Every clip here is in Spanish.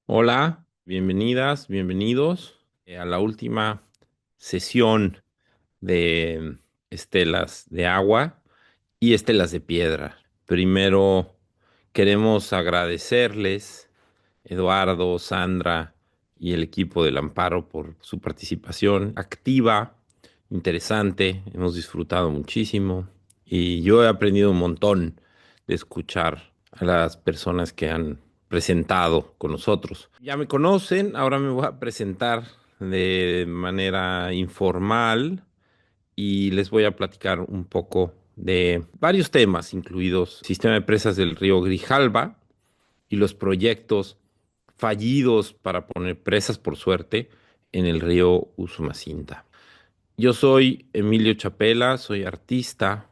Hola, bienvenidas, bienvenidos a la última sesión de estelas de agua y estelas de piedra. Primero queremos agradecerles, Eduardo, Sandra y el equipo del Amparo por su participación activa, interesante, hemos disfrutado muchísimo y yo he aprendido un montón de escuchar a las personas que han presentado con nosotros. Ya me conocen, ahora me voy a presentar de manera informal y les voy a platicar un poco de varios temas, incluidos el sistema de presas del río Grijalba y los proyectos fallidos para poner presas, por suerte, en el río Usumacinta. Yo soy Emilio Chapela, soy artista,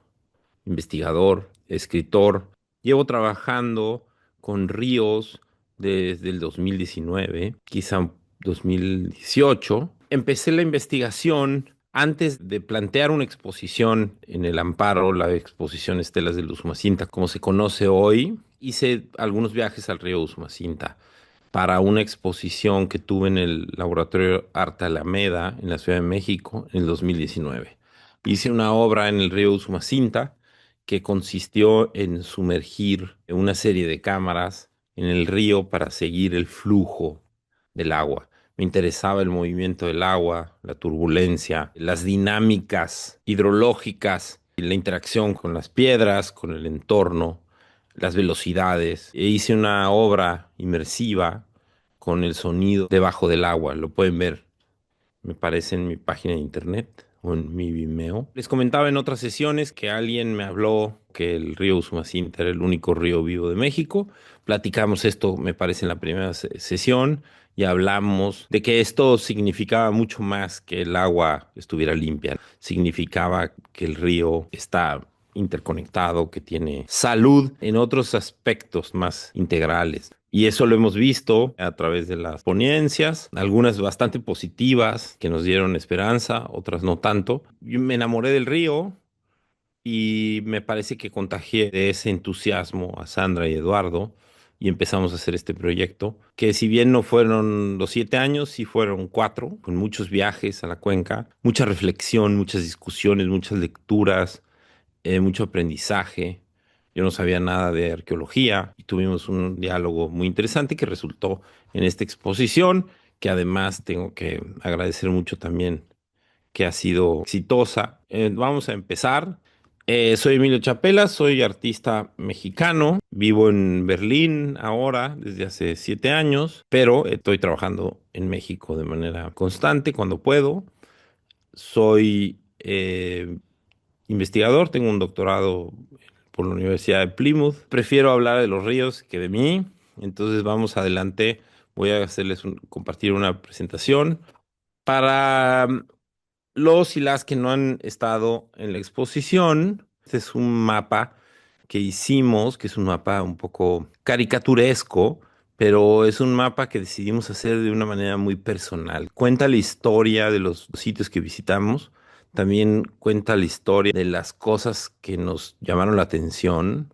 investigador, escritor. Llevo trabajando con ríos desde el 2019, quizá 2018. Empecé la investigación antes de plantear una exposición en el Amparo, la exposición Estelas del Usumacinta, como se conoce hoy. Hice algunos viajes al río Usumacinta para una exposición que tuve en el Laboratorio Arte Alameda en la Ciudad de México en el 2019. Hice una obra en el río Usumacinta que consistió en sumergir una serie de cámaras en el río para seguir el flujo del agua. Me interesaba el movimiento del agua, la turbulencia, las dinámicas hidrológicas, la interacción con las piedras, con el entorno, las velocidades. E hice una obra inmersiva con el sonido debajo del agua. Lo pueden ver, me parece, en mi página de internet o en mi Vimeo. Les comentaba en otras sesiones que alguien me habló que el río Usumacinta era el único río vivo de México. Platicamos esto, me parece, en la primera sesión y hablamos de que esto significaba mucho más que el agua estuviera limpia. Significaba que el río está interconectado, que tiene salud en otros aspectos más integrales. Y eso lo hemos visto a través de las ponencias, algunas bastante positivas que nos dieron esperanza, otras no tanto. Yo me enamoré del río y me parece que contagié de ese entusiasmo a Sandra y Eduardo y empezamos a hacer este proyecto, que si bien no fueron los 7 años, sí fueron 4, con muchos viajes a la cuenca, mucha reflexión, muchas discusiones, muchas lecturas, mucho aprendizaje. Yo no sabía nada de arqueología y tuvimos un diálogo muy interesante que resultó en esta exposición, que además tengo que agradecer mucho también que ha sido exitosa. Vamos a empezar. Soy Emilio Chapela, soy artista mexicano, vivo en Berlín ahora desde hace 7 años, pero estoy trabajando en México de manera constante cuando puedo. Soy investigador, tengo un doctorado por la Universidad de Plymouth. Prefiero hablar de los ríos que de mí, entonces vamos adelante. Voy a compartir una presentación para los y las que no han estado en la exposición. Este es un mapa que hicimos, que es un mapa un poco caricaturesco, pero es un mapa que decidimos hacer de una manera muy personal. Cuenta la historia de los sitios que visitamos, también cuenta la historia de las cosas que nos llamaron la atención.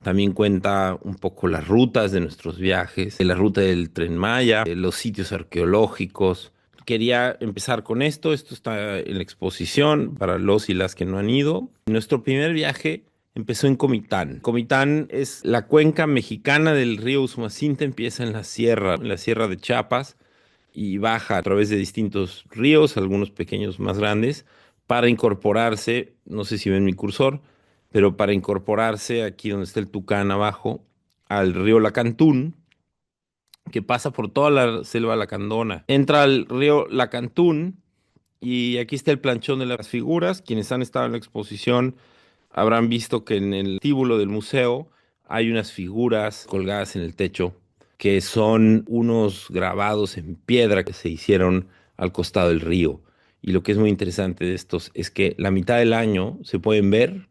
También cuenta un poco las rutas de nuestros viajes, de la ruta del Tren Maya, de los sitios arqueológicos. Quería empezar con esto. Esto está en la exposición para los y las que no han ido. Nuestro primer viaje empezó en Comitán. Comitán es la cuenca mexicana del río Usumacinta, empieza en la sierra de Chiapas, y baja a través de distintos ríos, algunos pequeños más grandes, para incorporarse, no sé si ven mi cursor, pero para incorporarse aquí donde está el Tucán abajo, al río Lacantún, que pasa por toda la selva lacandona. Entra al río Lacantún y aquí está el planchón de las figuras. Quienes han estado en la exposición habrán visto que en el tíbulo del museo hay unas figuras colgadas en el techo que son unos grabados en piedra que se hicieron al costado del río. Y lo que es muy interesante de estos es que la mitad del año se pueden ver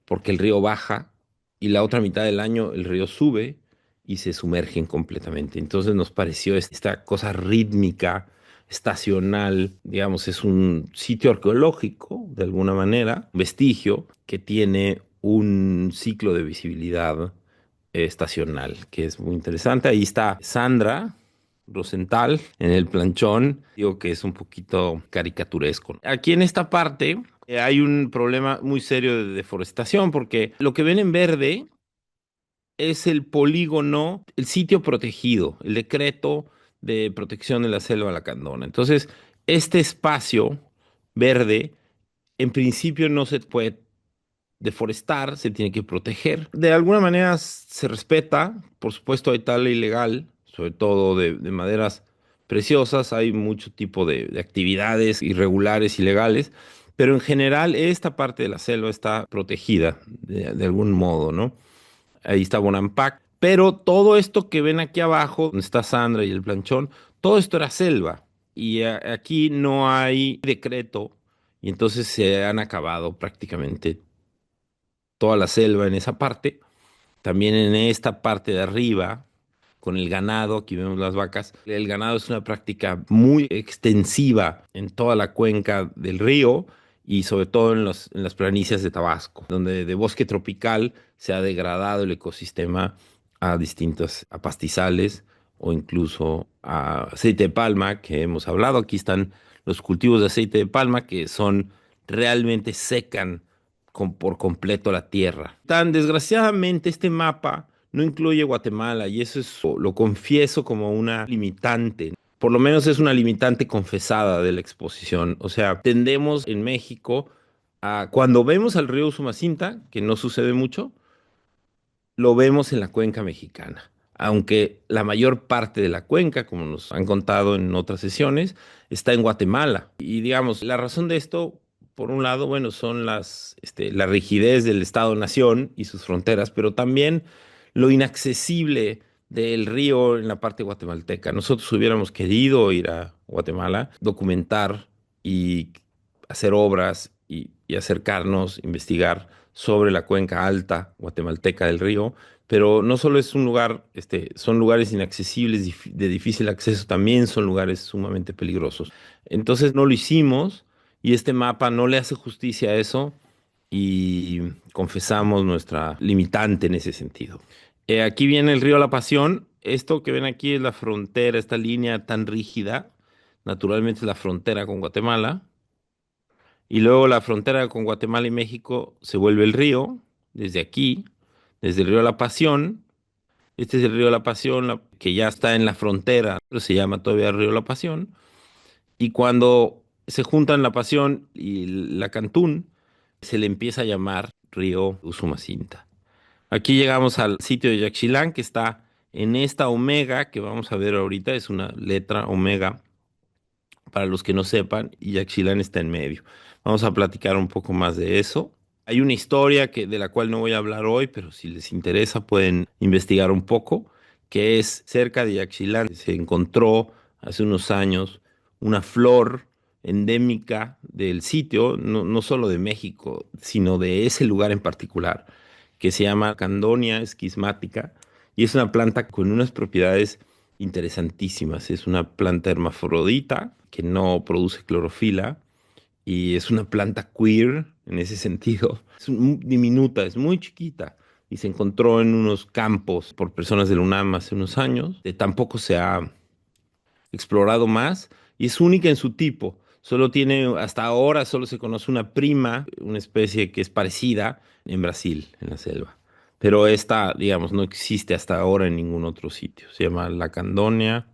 porque el río baja y la otra mitad del año el río sube y se sumergen completamente. Entonces nos pareció esta cosa rítmica, estacional, digamos, es un sitio arqueológico, de alguna manera, un vestigio que tiene un ciclo de visibilidad estacional, que es muy interesante. Ahí está Sandra Rosenthal en el planchón, digo que es un poquito caricaturesco. Aquí en esta parte hay un problema muy serio de deforestación, porque lo que ven en verde es el polígono, el sitio protegido, el decreto de protección de la selva lacandona. Entonces, este espacio verde, en principio no se puede deforestar, se tiene que proteger. De alguna manera se respeta, por supuesto hay tala ilegal, sobre todo de maderas preciosas, hay mucho tipo de actividades irregulares, ilegales, pero en general esta parte de la selva está protegida de algún modo, ¿no? Ahí está Bonampak, pero todo esto que ven aquí abajo, donde está Sandra y el planchón, todo esto era selva y aquí no hay decreto y entonces se han acabado prácticamente toda la selva en esa parte, también en esta parte de arriba, con el ganado, aquí vemos las vacas. El ganado es una práctica muy extensiva en toda la cuenca del río y sobre todo en las planicies de Tabasco, donde de bosque tropical se ha degradado el ecosistema a distintos, a pastizales o incluso a aceite de palma, que hemos hablado. Aquí están los cultivos de aceite de palma que son realmente secan por completo la tierra. Tan desgraciadamente este mapa no incluye Guatemala y eso es, lo confieso como una limitante. Por lo menos es una limitante confesada de la exposición. O sea, tendemos en México a, cuando vemos al río Usumacinta, que no sucede mucho, lo vemos en la cuenca mexicana, aunque la mayor parte de la cuenca, como nos han contado en otras sesiones, está en Guatemala. Y digamos, la razón de esto, por un lado, bueno, son la rigidez del Estado-nación y sus fronteras, pero también lo inaccesible del río en la parte guatemalteca. Nosotros hubiéramos querido ir a Guatemala, documentar y hacer obras y acercarnos, investigar sobre la cuenca alta guatemalteca del río, pero no solo es un lugar, son lugares inaccesibles, de difícil acceso, también son lugares sumamente peligrosos. Entonces no lo hicimos y este mapa no le hace justicia a eso y confesamos nuestra limitante en ese sentido. Aquí viene el río La Pasión. Esto que ven aquí es la frontera, esta línea tan rígida, naturalmente es la frontera con Guatemala. Y luego la frontera con Guatemala y México se vuelve el río, desde aquí, desde el río La Pasión. Este es el río La Pasión, que ya está en la frontera, pero se llama todavía río La Pasión. Y cuando se juntan La Pasión y la Cantún, se le empieza a llamar río Usumacinta. Aquí llegamos al sitio de Yaxchilán, que está en esta omega que vamos a ver ahorita, es una letra omega para los que no sepan, y Yaxchilán está en medio. Vamos a platicar un poco más de eso. Hay una historia de la cual no voy a hablar hoy, pero si les interesa pueden investigar un poco, que es cerca de Yaxchilán. Se encontró hace unos años una flor endémica del sitio, no solo de México, sino de ese lugar en particular, que se llama Candonia esquismática, y es una planta con unas propiedades interesantísimas. Es una planta hermafrodita que no produce clorofila y es una planta queer en ese sentido. Es diminuta, es muy chiquita y se encontró en unos campos por personas del UNAM hace unos años. Tampoco se ha explorado más y es única en su tipo. Solo tiene, hasta ahora solo se conoce una prima, una especie que es parecida en Brasil, en la selva. Pero esta, digamos, no existe hasta ahora en ningún otro sitio. Se llama Lacandonia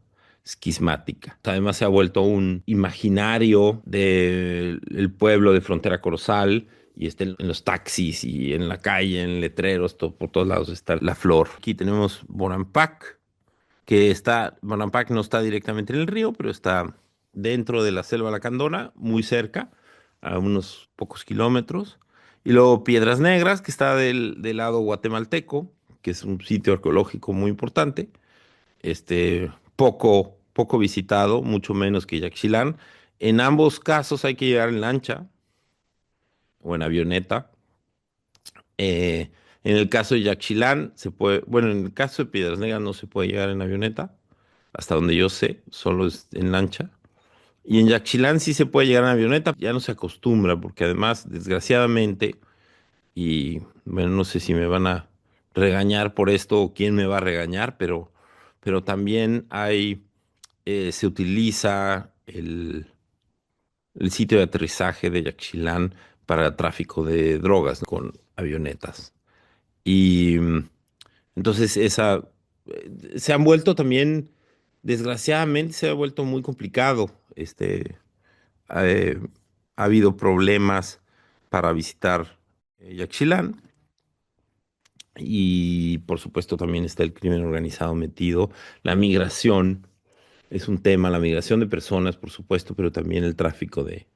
esquismática. Además se ha vuelto un imaginario del pueblo de Frontera Corozal y está en los taxis y en la calle, en letreros, por todos lados está la flor. Aquí tenemos Bonampak, que está, Bonampak no está directamente en el río, pero está dentro de la selva lacandona, muy cerca, a unos pocos kilómetros. Y luego Piedras Negras, que está del lado guatemalteco, que es un sitio arqueológico muy importante, poco visitado, mucho menos que Yaxchilán. En ambos casos hay que llegar en lancha o en avioneta. Eh, en el caso de Yaxchilán, se puede, bueno, en el caso de Piedras Negras no se puede llegar en avioneta, hasta donde yo sé, solo es en lancha. Y en Yaxchilán sí se puede llegar en avioneta, ya no se acostumbra, porque además, desgraciadamente, y bueno, no sé si me van a regañar por esto o quién me va a regañar, pero también se utiliza el sitio de aterrizaje de Yaxchilán para tráfico de drogas con avionetas. Y entonces se han vuelto también, desgraciadamente, se ha vuelto muy complicado. Eh, ha habido problemas para visitar Yaxchilán y por supuesto también está el crimen organizado metido. La migración es un tema, la migración de personas, por supuesto, pero también el tráfico de,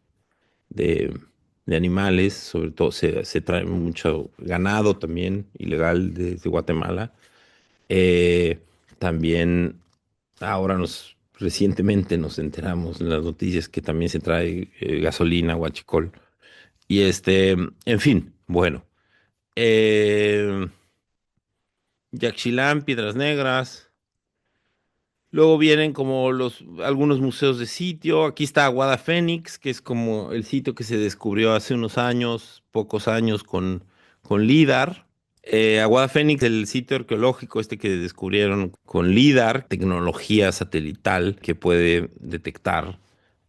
de animales, sobre todo se trae mucho ganado también ilegal desde Guatemala. Eh, también ahora recientemente nos enteramos en las noticias que también se trae gasolina, huachicol. Y en fin, bueno. Eh, Yaxchilán, Piedras Negras. Luego vienen como algunos museos de sitio. Aquí está Aguada Fénix, que es como el sitio que se descubrió hace unos años, pocos años, con LIDAR. Aguada Fénix, el sitio arqueológico este que descubrieron con LIDAR, tecnología satelital que puede detectar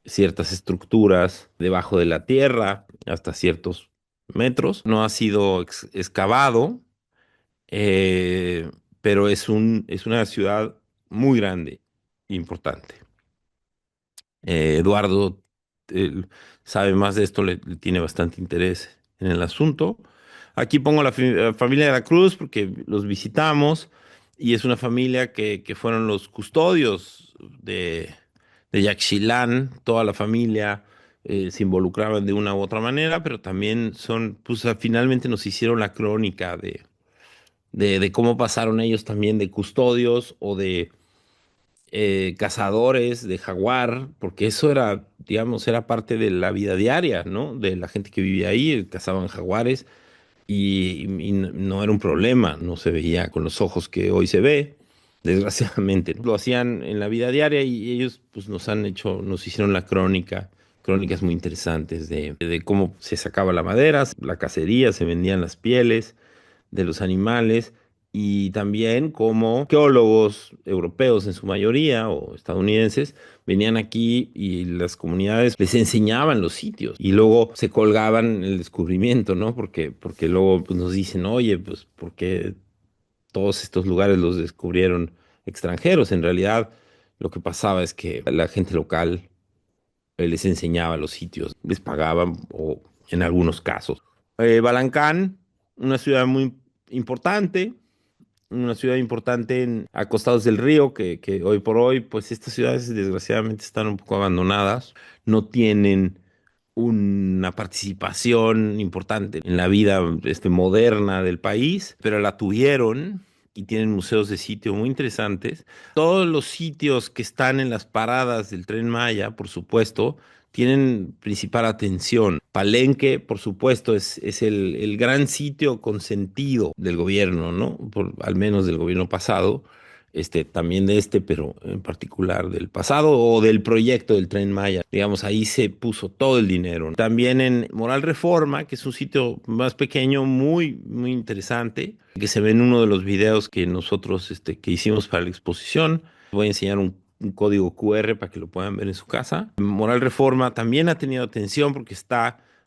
ciertas estructuras debajo de la tierra hasta ciertos metros. No ha sido excavado, eh, pero es una ciudad muy grande, importante. Eduardo eh, sabe más de esto, le tiene bastante interés en el asunto. Aquí pongo la familia de la Cruz porque los visitamos y es una familia que fueron los custodios de Yaxchilán, toda la familia se involucraban de una u otra manera, pero también pues finalmente nos hicieron la crónica de cómo pasaron ellos también de custodios o de cazadores de jaguar, porque eso era, digamos, era parte de la vida diaria, ¿no? De la gente que vivía ahí, cazaban jaguares y no era un problema, no se veía con los ojos que hoy se ve, desgraciadamente, ¿no? Lo hacían en la vida diaria y ellos pues nos hicieron la crónica, crónicas muy interesantes de cómo se sacaba la madera, la cacería, se vendían las pieles de los animales y también como arqueólogos europeos en su mayoría o estadounidenses venían aquí y las comunidades les enseñaban los sitios y luego se colgaban el descubrimiento, ¿no? Porque luego pues, nos dicen, oye, pues ¿por qué todos estos lugares los descubrieron extranjeros? En realidad lo que pasaba es que la gente local les enseñaba los sitios, les pagaban o en algunos casos. Balancán, una ciudad muy importante, una ciudad importante a costados del río, que hoy por hoy, pues estas ciudades desgraciadamente están un poco abandonadas, no tienen una participación importante en la vida moderna del país, pero la tuvieron y tienen museos de sitio muy interesantes. Todos los sitios que están en las paradas del Tren Maya, por supuesto, tienen principal atención. Palenque, por supuesto, es el gran sitio consentido del gobierno, ¿no? Al menos del gobierno pasado, también de pero en particular del pasado o del proyecto del Tren Maya. Digamos, ahí se puso todo el dinero. También en Moral Reforma, que es un sitio más pequeño, muy, muy interesante, que se ve en uno de los videos que nosotros, que hicimos para la exposición. Voy a enseñar un código QR para que lo puedan ver en su casa. Moral Reforma también ha tenido atención porque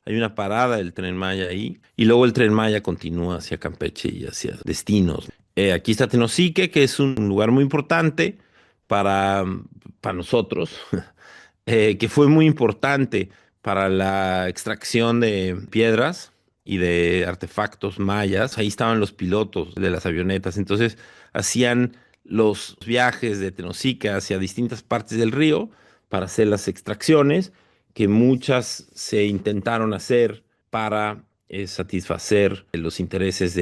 hay una parada del Tren Maya ahí y luego el Tren Maya continúa hacia Campeche y hacia destinos. Aquí está Tenosique, que es un lugar muy importante para, para nosotros, que fue muy importante para la extracción de piedras y de artefactos mayas. Ahí estaban los pilotos de las avionetas, entonces hacían los viajes de Tenosique hacia distintas partes del río para hacer las extracciones, que muchas se intentaron hacer para satisfacer los intereses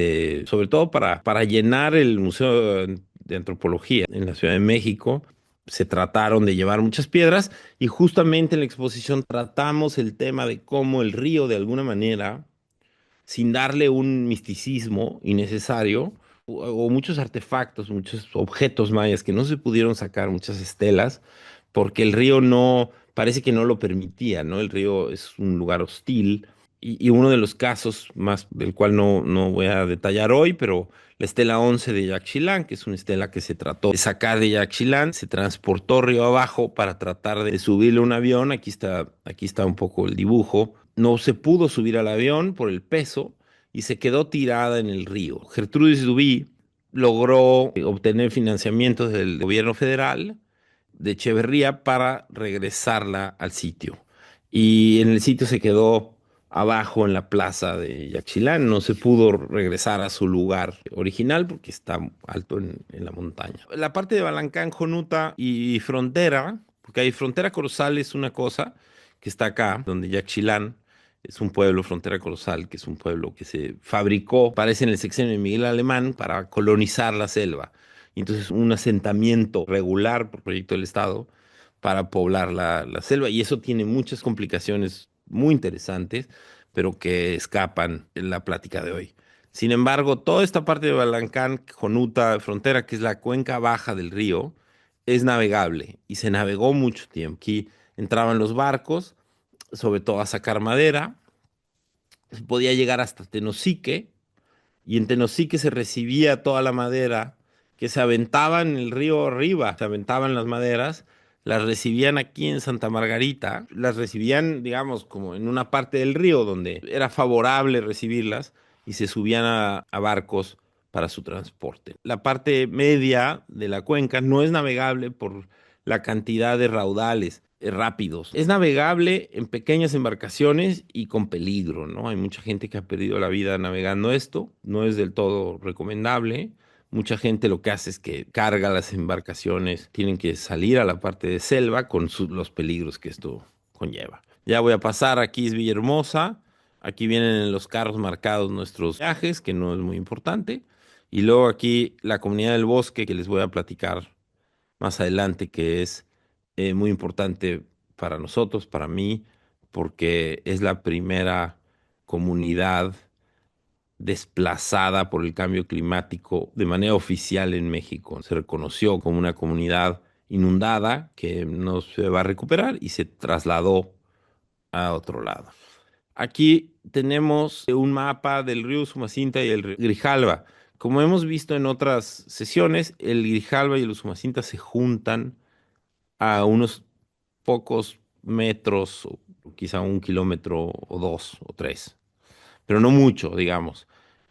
sobre todo para llenar el Museo de Antropología en la Ciudad de México se trataron de llevar muchas piedras y justamente en la exposición tratamos el tema de cómo el río de alguna manera sin darle un misticismo innecesario, o muchos artefactos, muchos objetos mayas que no se pudieron sacar, muchas estelas, porque el río no, parece que no lo permitía, ¿no? El río es un lugar hostil. Y uno de los casos más, del cual no voy a detallar hoy, pero la estela 11 de Yaxchilán, que es una estela que se trató de sacar de Yaxchilán, se transportó río abajo para tratar de subirle a un avión. Aquí está un poco el dibujo. No se pudo subir al avión por el peso y se quedó tirada en el río. Gertrudis Dubí logró obtener financiamiento del gobierno federal de Echeverría para regresarla al sitio. Y en el sitio se quedó abajo en la plaza de Yaxchilán, no se pudo regresar a su lugar original porque está alto en la montaña. La parte de Balancán, Jonuta y Frontera, porque hay Frontera Corozal es una cosa que está acá, donde Yaxchilán es un pueblo, Frontera Corozal, que es un pueblo que se fabricó, parece en el sexenio de Miguel Alemán, para colonizar la selva. Y entonces un asentamiento regular por proyecto del Estado para poblar la selva. Y eso tiene muchas complicaciones muy interesantes, pero que escapan en la plática de hoy. Sin embargo, toda esta parte de Balancán, Jonuta, Frontera, que es la cuenca baja del río, es navegable y se navegó mucho tiempo. Aquí entraban los barcos, sobre todo a sacar madera, se podía llegar hasta Tenosique, y en Tenosique se recibía toda la madera que se aventaba en el río arriba, se aventaban las maderas, las recibían aquí en Santa Margarita, las recibían, digamos, como en una parte del río donde era favorable recibirlas y se subían a barcos para su transporte. La parte media de la cuenca no es navegable por la cantidad de raudales rápidos. Es navegable en pequeñas embarcaciones y con peligro, ¿no? Hay mucha gente que ha perdido la vida navegando esto, no es del todo recomendable. Mucha gente lo que hace es que carga las embarcaciones, tienen que salir a la parte de selva con los peligros que esto conlleva. Ya voy a pasar, aquí es Villahermosa, aquí vienen en los carros marcados nuestros viajes, que no es muy importante, y luego aquí la comunidad del bosque que les voy a platicar más adelante, que es muy importante para nosotros, para mí, porque es la primera comunidad desplazada por el cambio climático de manera oficial en México. Se reconoció como una comunidad inundada que no se va a recuperar y se trasladó a otro lado. Aquí tenemos un mapa del río Usumacinta y el río Grijalva. Como hemos visto en otras sesiones, el Grijalva y el Usumacinta se juntan a unos pocos metros, o quizá 1 kilómetro o 2 o 3, pero no mucho, digamos.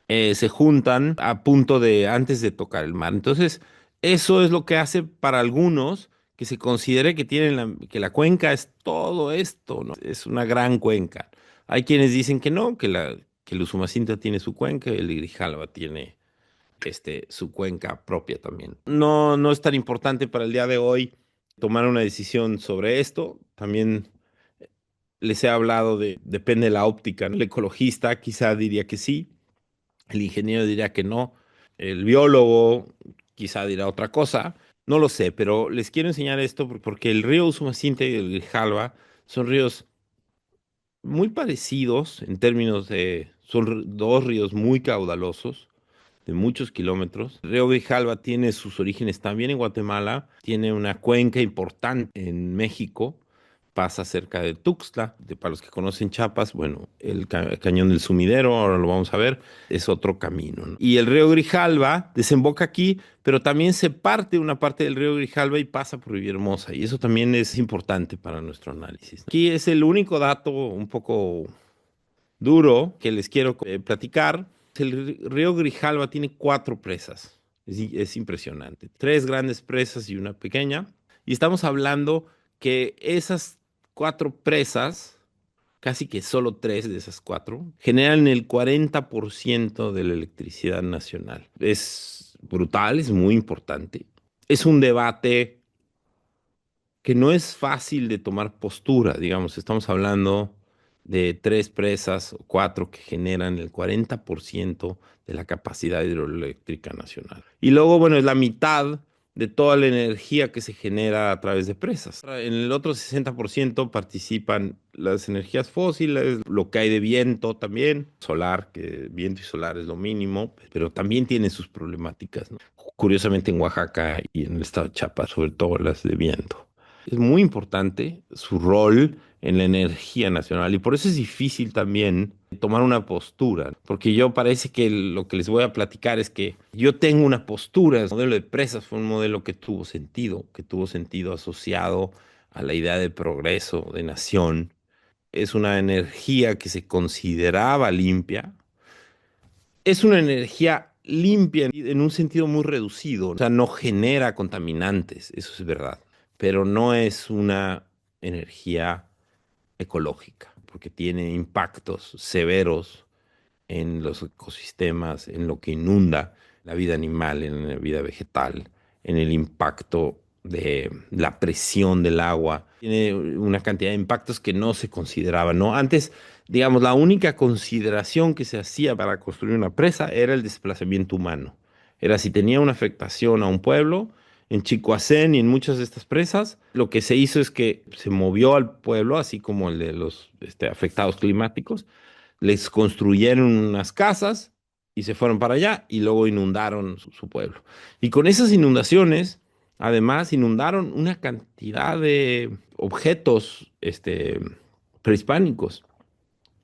Se juntan a punto de antes de tocar el mar. Entonces, eso es lo que hace para algunos que se considere que tienen que la cuenca es todo esto, ¿no? Es una gran cuenca. Hay quienes dicen que no, que el Usumacinta tiene su cuenca y el Grijalva tiene su cuenca propia también. No es tan importante para el día de hoy tomar una decisión sobre esto. También les he hablado depende de la óptica, ¿no? El ecologista quizá diría que sí, el ingeniero diría que no, el biólogo quizá dirá otra cosa. No lo sé, pero les quiero enseñar esto porque el río Usumacinta y el Grijalva son ríos muy parecidos en términos de, son dos ríos muy caudalosos de muchos kilómetros. El río Grijalva tiene sus orígenes también en Guatemala, tiene una cuenca importante en México, pasa cerca de Tuxtla, para los que conocen Chiapas, bueno, el cañón del Sumidero, ahora lo vamos a ver, es otro camino, ¿no? Y el río Grijalva desemboca aquí, pero también se parte una parte del río Grijalva y pasa por Villahermosa, y eso también es importante para nuestro análisis. Aquí es el único dato un poco duro que les quiero platicar. El río Grijalva tiene 4 presas. Es impresionante. 3 grandes presas y una pequeña. Y estamos hablando que esas 4 presas, casi que solo 3 de esas 4, generan el 40% de la electricidad nacional. Es brutal, es muy importante. Es un debate que no es fácil de tomar postura, digamos, estamos hablando de 3 presas o 4 que generan el 40% de la capacidad hidroeléctrica nacional. Y luego, bueno, es la mitad de toda la energía que se genera a través de presas. En el otro 60% participan las energías fósiles, lo que hay de viento también, solar, que viento y solar es lo mínimo, pero también tiene sus problemáticas, ¿no? Curiosamente en Oaxaca y en el estado de Chiapas, sobre todo las de viento. Es muy importante su rol en la energía nacional y por eso es difícil también tomar una postura, porque yo parece que lo que les voy a platicar es que yo tengo una postura. El modelo de presas fue un modelo que tuvo sentido asociado a la idea de progreso, de nación. Es una energía que se consideraba limpia. Es una energía limpia en un sentido muy reducido, o sea, no genera contaminantes, eso es verdad, pero no es una energía ecológica, porque tiene impactos severos en los ecosistemas, en lo que inunda la vida animal, en la vida vegetal, en el impacto de la presión del agua. Tiene una cantidad de impactos que no se consideraban, ¿no? Antes, digamos, la única consideración que se hacía para construir una presa era el desplazamiento humano. Era si tenía una afectación a un pueblo. En Chicoacén y en muchas de estas presas, lo que se hizo es que se movió al pueblo, así como el de los afectados climáticos, les construyeron unas casas y se fueron para allá y luego inundaron su pueblo. Y con esas inundaciones, además, inundaron una cantidad de objetos prehispánicos.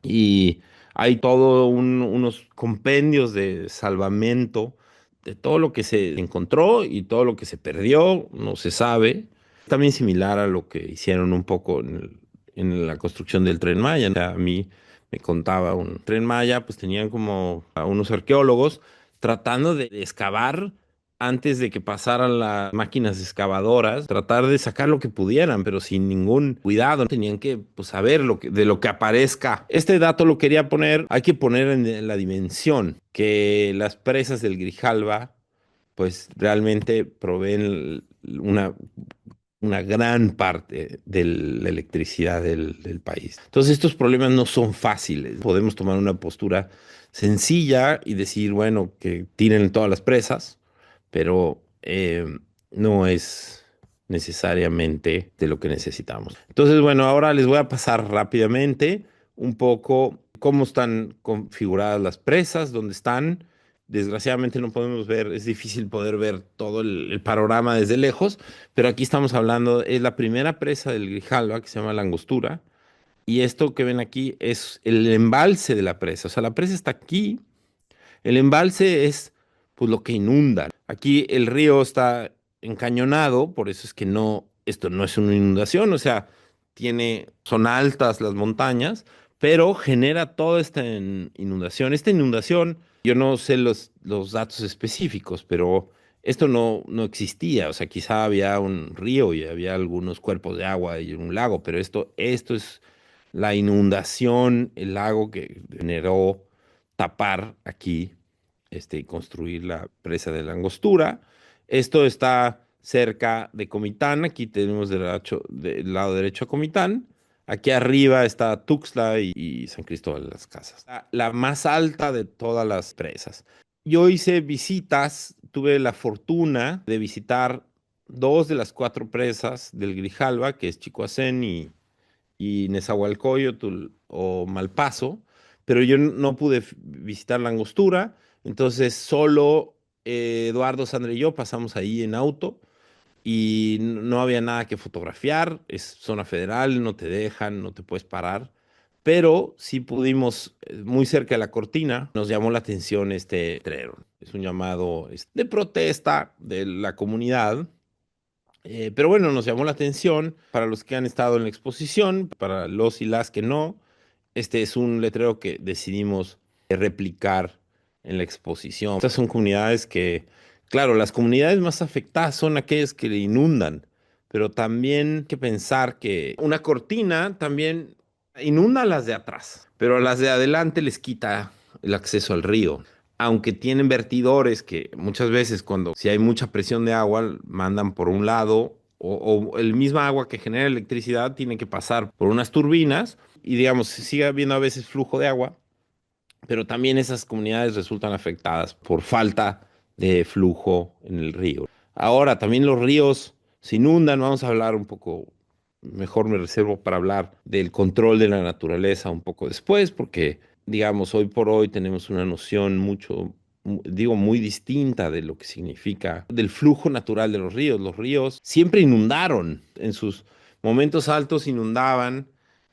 Y hay unos compendios de salvamento de todo lo que se encontró y todo lo que se perdió, no se sabe. También similar a lo que hicieron un poco en la construcción del Tren Maya. A mí me contaba un Tren Maya, pues tenían como a unos arqueólogos tratando de excavar antes de que pasaran las máquinas excavadoras, tratar de sacar lo que pudieran, pero sin ningún cuidado. Tenían que pues, saber de lo que aparezca. Este dato lo quería poner, hay que poner en la dimensión que las presas del Grijalva, pues realmente proveen una gran parte de la electricidad del país. Entonces estos problemas no son fáciles. Podemos tomar una postura sencilla y decir, bueno, que tiren todas las presas, pero no es necesariamente de lo que necesitamos. Entonces, bueno, ahora les voy a pasar rápidamente un poco cómo están configuradas las presas, dónde están. Desgraciadamente no podemos ver, es difícil poder ver todo el panorama desde lejos, pero aquí estamos hablando, es la primera presa del Grijalva que se llama La Angostura, y esto que ven aquí es el embalse de la presa, o sea, la presa está aquí, el embalse es pues lo que inunda. Aquí el río está encañonado, por eso es que esto no es una inundación, o sea, son altas las montañas, pero genera toda esta inundación. Esta inundación, yo no sé los datos específicos, pero esto no existía, o sea, quizá había un río y había algunos cuerpos de agua y un lago, pero esto es la inundación, el lago que generó tapar aquí, y construir la presa de la Angostura. Esto está cerca de Comitán. Aquí tenemos del lado derecho a Comitán. Aquí arriba está Tuxtla y San Cristóbal de las Casas. La más alta de todas las presas. Yo hice visitas, tuve la fortuna de visitar dos de las cuatro presas del Grijalva, que es Chicoacén y Nezahualcóyotl o Malpaso, pero yo no pude visitar la Angostura, entonces solo Eduardo, Sandra y yo pasamos ahí en auto y no había nada que fotografiar, es zona federal, no te dejan, no te puedes parar, pero sí pudimos, muy cerca de la cortina, nos llamó la atención este letrero. Es un llamado de protesta de la comunidad, pero bueno, nos llamó la atención para los que han estado en la exposición, para los y las que no. Este es un letrero que decidimos replicar en la exposición. Estas son comunidades que, claro, las comunidades más afectadas son aquellas que le inundan, pero también hay que pensar que una cortina también inunda a las de atrás, pero a las de adelante les quita el acceso al río. Aunque tienen vertidores que muchas veces si hay mucha presión de agua, mandan por un lado o el misma agua que genera electricidad tiene que pasar por unas turbinas y digamos, sigue habiendo a veces flujo de agua, pero también esas comunidades resultan afectadas por falta de flujo en el río. Ahora, también los ríos se inundan. Vamos a hablar un poco, mejor me reservo para hablar del control de la naturaleza un poco después, porque, digamos, hoy por hoy tenemos una noción digo, muy distinta de lo que significa del flujo natural de los ríos. Los ríos siempre inundaron, en sus momentos altos inundaban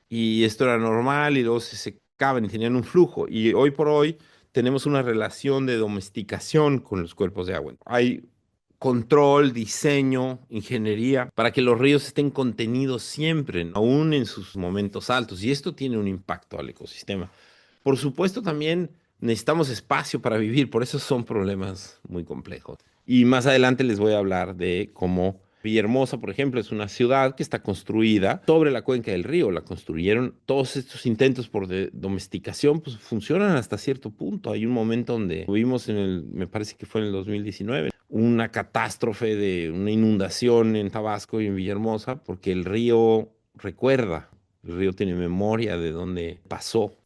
y esto era normal y luego se secaban y tenían un flujo. Y hoy por hoy tenemos una relación de domesticación con los cuerpos de agua. Hay control, diseño, ingeniería, para que los ríos estén contenidos siempre, aún en sus momentos altos. Y esto tiene un impacto al ecosistema. Por supuesto, también necesitamos espacio para vivir, por eso son problemas muy complejos. Y más adelante les voy a hablar de cómo Villahermosa, por ejemplo, es una ciudad que está construida sobre la cuenca del río. La construyeron, todos estos intentos por domesticación, pues funcionan hasta cierto punto. Hay un momento donde tuvimos me parece que fue en el 2019, una catástrofe de una inundación en Tabasco y en Villahermosa, porque el río recuerda, el río tiene memoria de dónde pasó.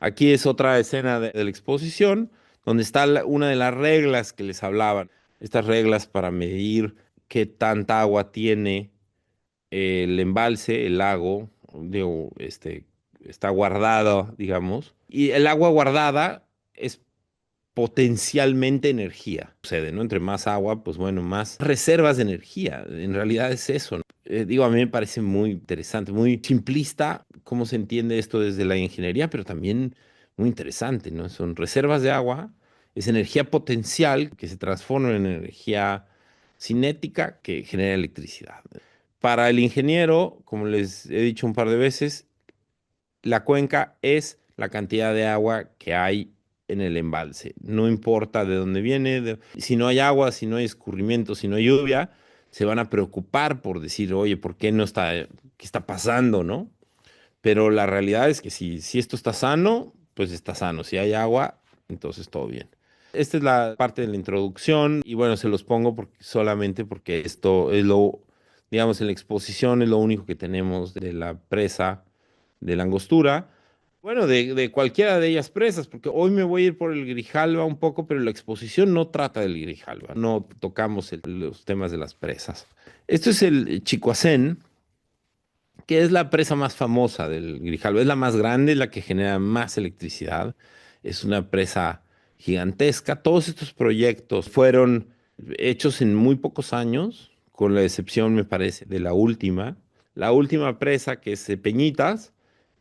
Aquí es otra escena de la exposición, donde está una de las reglas que les hablaban. Estas reglas para medir qué tanta agua tiene el embalse, el lago, digo, está guardado, digamos. Y el agua guardada es potencialmente energía. Sucede, ¿no? Entre más agua, pues bueno, más reservas de energía. En realidad es eso, ¿no? Digo, a mí me parece muy interesante, muy simplista cómo se entiende esto desde la ingeniería, pero también muy interesante, ¿no? Son reservas de agua, es energía potencial que se transforma en energía cinética que genera electricidad. Para el ingeniero, como les he dicho un par de veces, la cuenca es la cantidad de agua que hay en el embalse. No importa de dónde viene, si no hay agua, si no hay escurrimiento, si no hay lluvia, se van a preocupar por decir, oye, ¿por qué no está, qué está pasando, no? Pero la realidad es que si esto está sano, pues está sano. Si hay agua, entonces todo bien. Esta es la parte de la introducción y bueno, se los pongo solamente porque esto es digamos, en la exposición es lo único que tenemos de la presa de la Angostura. Bueno, de cualquiera de ellas presas, porque hoy me voy a ir por el Grijalva un poco, pero la exposición no trata del Grijalva, no tocamos los temas de las presas. Esto es el Chicoacén, que es la presa más famosa del Grijalva. Es la más grande, la que genera más electricidad. Es una presa gigantesca. Todos estos proyectos fueron hechos en muy pocos años, con la excepción, me parece, de la última. La última presa, que es Peñitas,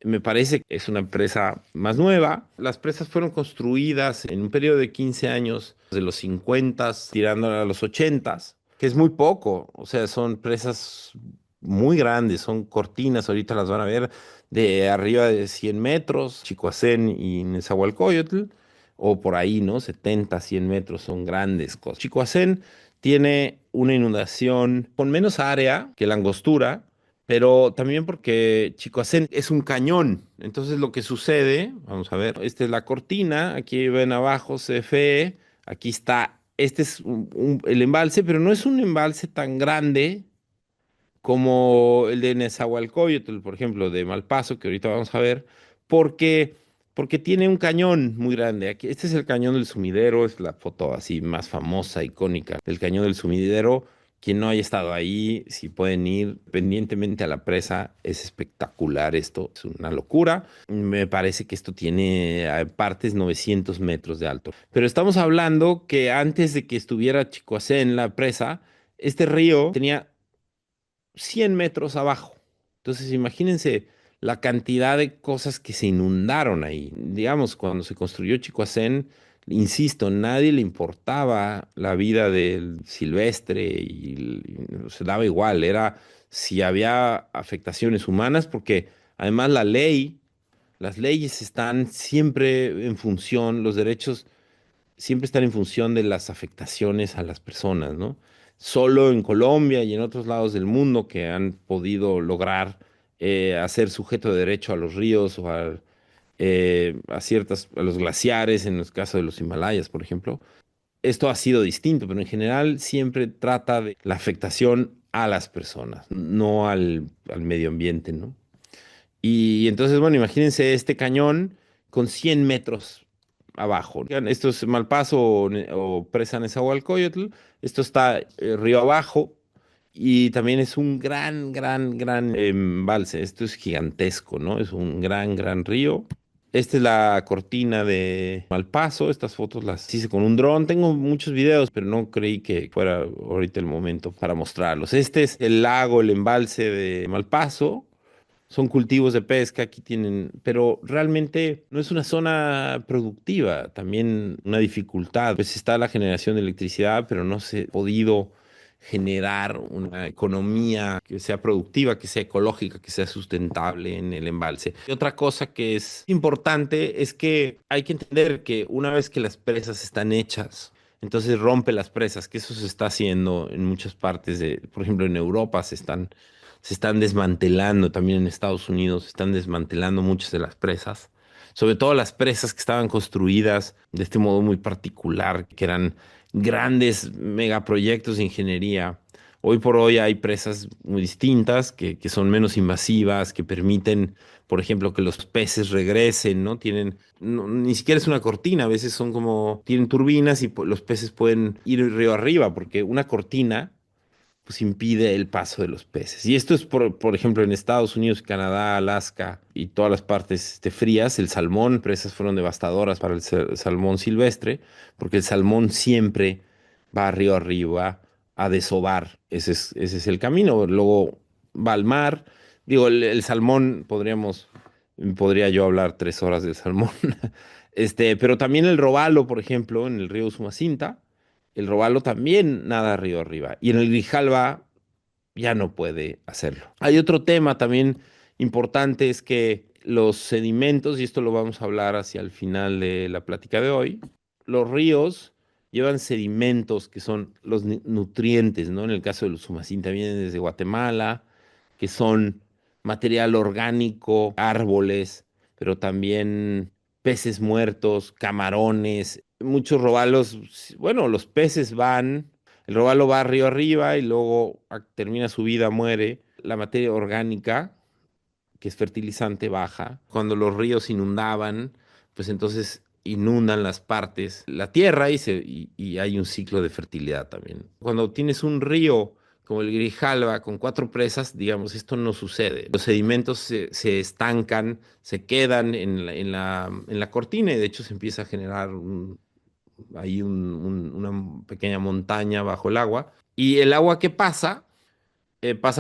me parece que es una presa más nueva. Las presas fueron construidas en un periodo de 15 años, de los 50 tirando a los 80, que es muy poco. O sea, son presas muy grandes, son cortinas, ahorita las van a ver, de arriba de 100 metros, Chicoacén y Nezahualcóyotl, o por ahí, ¿no? 70, 100 metros, son grandes cosas. Chicoacén tiene una inundación con menos área que la Angostura, pero también porque Chicoacén es un cañón. Entonces lo que sucede, vamos a ver, esta es la cortina, aquí ven abajo CFE, aquí está, este es el embalse, pero no es un embalse tan grande como el de Nezahualcóyotl, por ejemplo, de Malpaso, que ahorita vamos a ver, porque, porque tiene un cañón muy grande. Aquí, este es el cañón del Sumidero, es la foto así más famosa, icónica del cañón del Sumidero. Quien no haya estado ahí, si pueden ir pendientemente a la presa, es espectacular esto, es una locura. Me parece que esto tiene partes 900 metros de alto. Pero estamos hablando que antes de que estuviera Chicoacén en la presa, este río tenía 100 metros abajo. Entonces, imagínense la cantidad de cosas que se inundaron ahí. Digamos, cuando se construyó Chicoacén, insisto, nadie le importaba la vida del silvestre y se daba igual, era si había afectaciones humanas, porque además las leyes están siempre en función, los derechos siempre están en función de las afectaciones a las personas, ¿no? Solo en Colombia y en otros lados del mundo que han podido lograr hacer sujeto de derecho a los ríos o a los glaciares, en el caso de los Himalayas, por ejemplo. Esto ha sido distinto, pero en general siempre trata de la afectación a las personas, no al medio ambiente, ¿no? Y entonces, bueno, imagínense este cañón con 100 metros abajo. Esto es Malpaso o Presa Nezahualcóyotl. Esto está río abajo y también es un gran embalse. Esto es gigantesco, ¿no? Es un gran río. Esta es la cortina de Malpaso. Estas fotos las hice con un dron. Tengo muchos videos, pero no creí que fuera ahorita el momento para mostrarlos. Este es el lago, el embalse de Malpaso. Son cultivos de pesca, aquí tienen, pero realmente no es una zona productiva, también una dificultad. Pues está la generación de electricidad, pero no se ha podido generar una economía que sea productiva, que sea ecológica, que sea sustentable en el embalse. Y otra cosa que es importante es que hay que entender que una vez que las presas están hechas, entonces rompe las presas, que eso se está haciendo en muchas partes de, por ejemplo, en Europa se están desmantelando, también en Estados Unidos se están desmantelando muchas de las presas, sobre todo las presas que estaban construidas de este modo muy particular, que eran grandes megaproyectos de ingeniería. Hoy por hoy hay presas muy distintas, que son menos invasivas, que permiten, por ejemplo, que los peces regresen, ¿no? Tienen, ni siquiera es una cortina, a veces son como, tienen turbinas y los peces pueden ir río arriba, porque una cortina pues impide el paso de los peces. Y esto es, por ejemplo, en Estados Unidos, Canadá, Alaska y todas las partes frías, el salmón, presas fueron devastadoras para el salmón silvestre, porque el salmón siempre va río arriba a desovar. Ese es el camino. Luego va al mar. Digo, el salmón, podría yo hablar 3 horas del salmón. Pero también el robalo, por ejemplo, en el río Usumacinta el robalo también nada río arriba. Y en el Grijalba ya no puede hacerlo. Hay otro tema también importante, es que los sedimentos, y esto lo vamos a hablar hacia el final de la plática de hoy, los ríos llevan sedimentos que son los nutrientes, ¿no? En el caso de los Sumacínta vienen desde Guatemala, que son material orgánico, árboles, pero también peces muertos, camarones, muchos robalos, bueno, los peces van, el robalo va río arriba y luego termina su vida, muere. La materia orgánica, que es fertilizante, baja. Cuando los ríos inundaban, pues entonces inundan las partes, la tierra y hay un ciclo de fertilidad también. Cuando tienes un río como el Grijalva con 4 presas, digamos, esto no sucede. Los sedimentos se estancan, se quedan en la cortina y de hecho se empieza a generar una pequeña montaña bajo el agua. Y el agua que pasa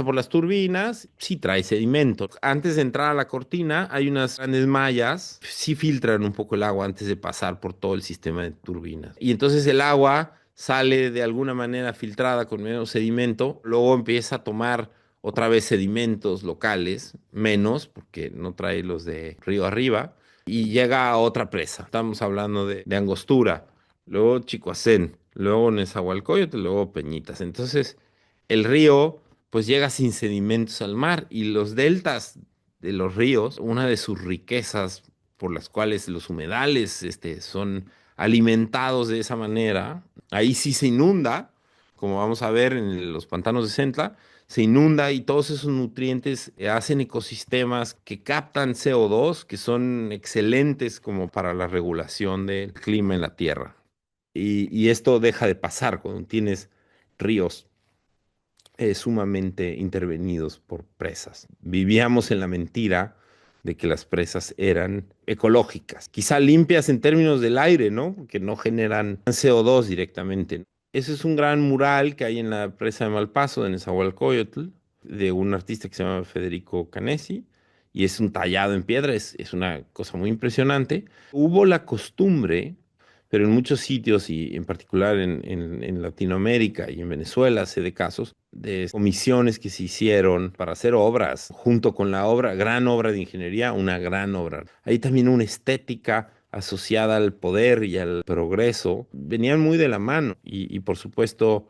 por las turbinas, sí trae sedimento. Antes de entrar a la cortina hay unas grandes mallas, sí filtran un poco el agua antes de pasar por todo el sistema de turbinas. Y entonces el agua sale de alguna manera filtrada con menos sedimento, luego empieza a tomar otra vez sedimentos locales, menos, porque no trae los de río arriba, y llega a otra presa. Estamos hablando de Angostura, luego Chicoacén, luego Nezahualcóyotl, luego Peñitas. Entonces, el río pues llega sin sedimentos al mar y los deltas de los ríos, una de sus riquezas por las cuales los humedales son alimentados de esa manera, ahí sí se inunda, como vamos a ver en los pantanos de Centla, se inunda y todos esos nutrientes hacen ecosistemas que captan CO2, que son excelentes como para la regulación del clima en la Tierra. Y esto deja de pasar cuando tienes ríos sumamente intervenidos por presas. Vivíamos en la mentira de que las presas eran ecológicas, quizá limpias en términos del aire, ¿no? Que no generan CO2 directamente. Ese es un gran mural que hay en la presa de Malpaso, de Nezahualcóyotl, de un artista que se llama Federico Canesi, y es un tallado en piedra, es una cosa muy impresionante. Hubo la costumbre pero en muchos sitios, y en particular en Latinoamérica y en Venezuela, sé de casos de comisiones que se hicieron para hacer obras, junto con la obra, gran obra de ingeniería, una gran obra. Hay también una estética asociada al poder y al progreso, venían muy de la mano y por supuesto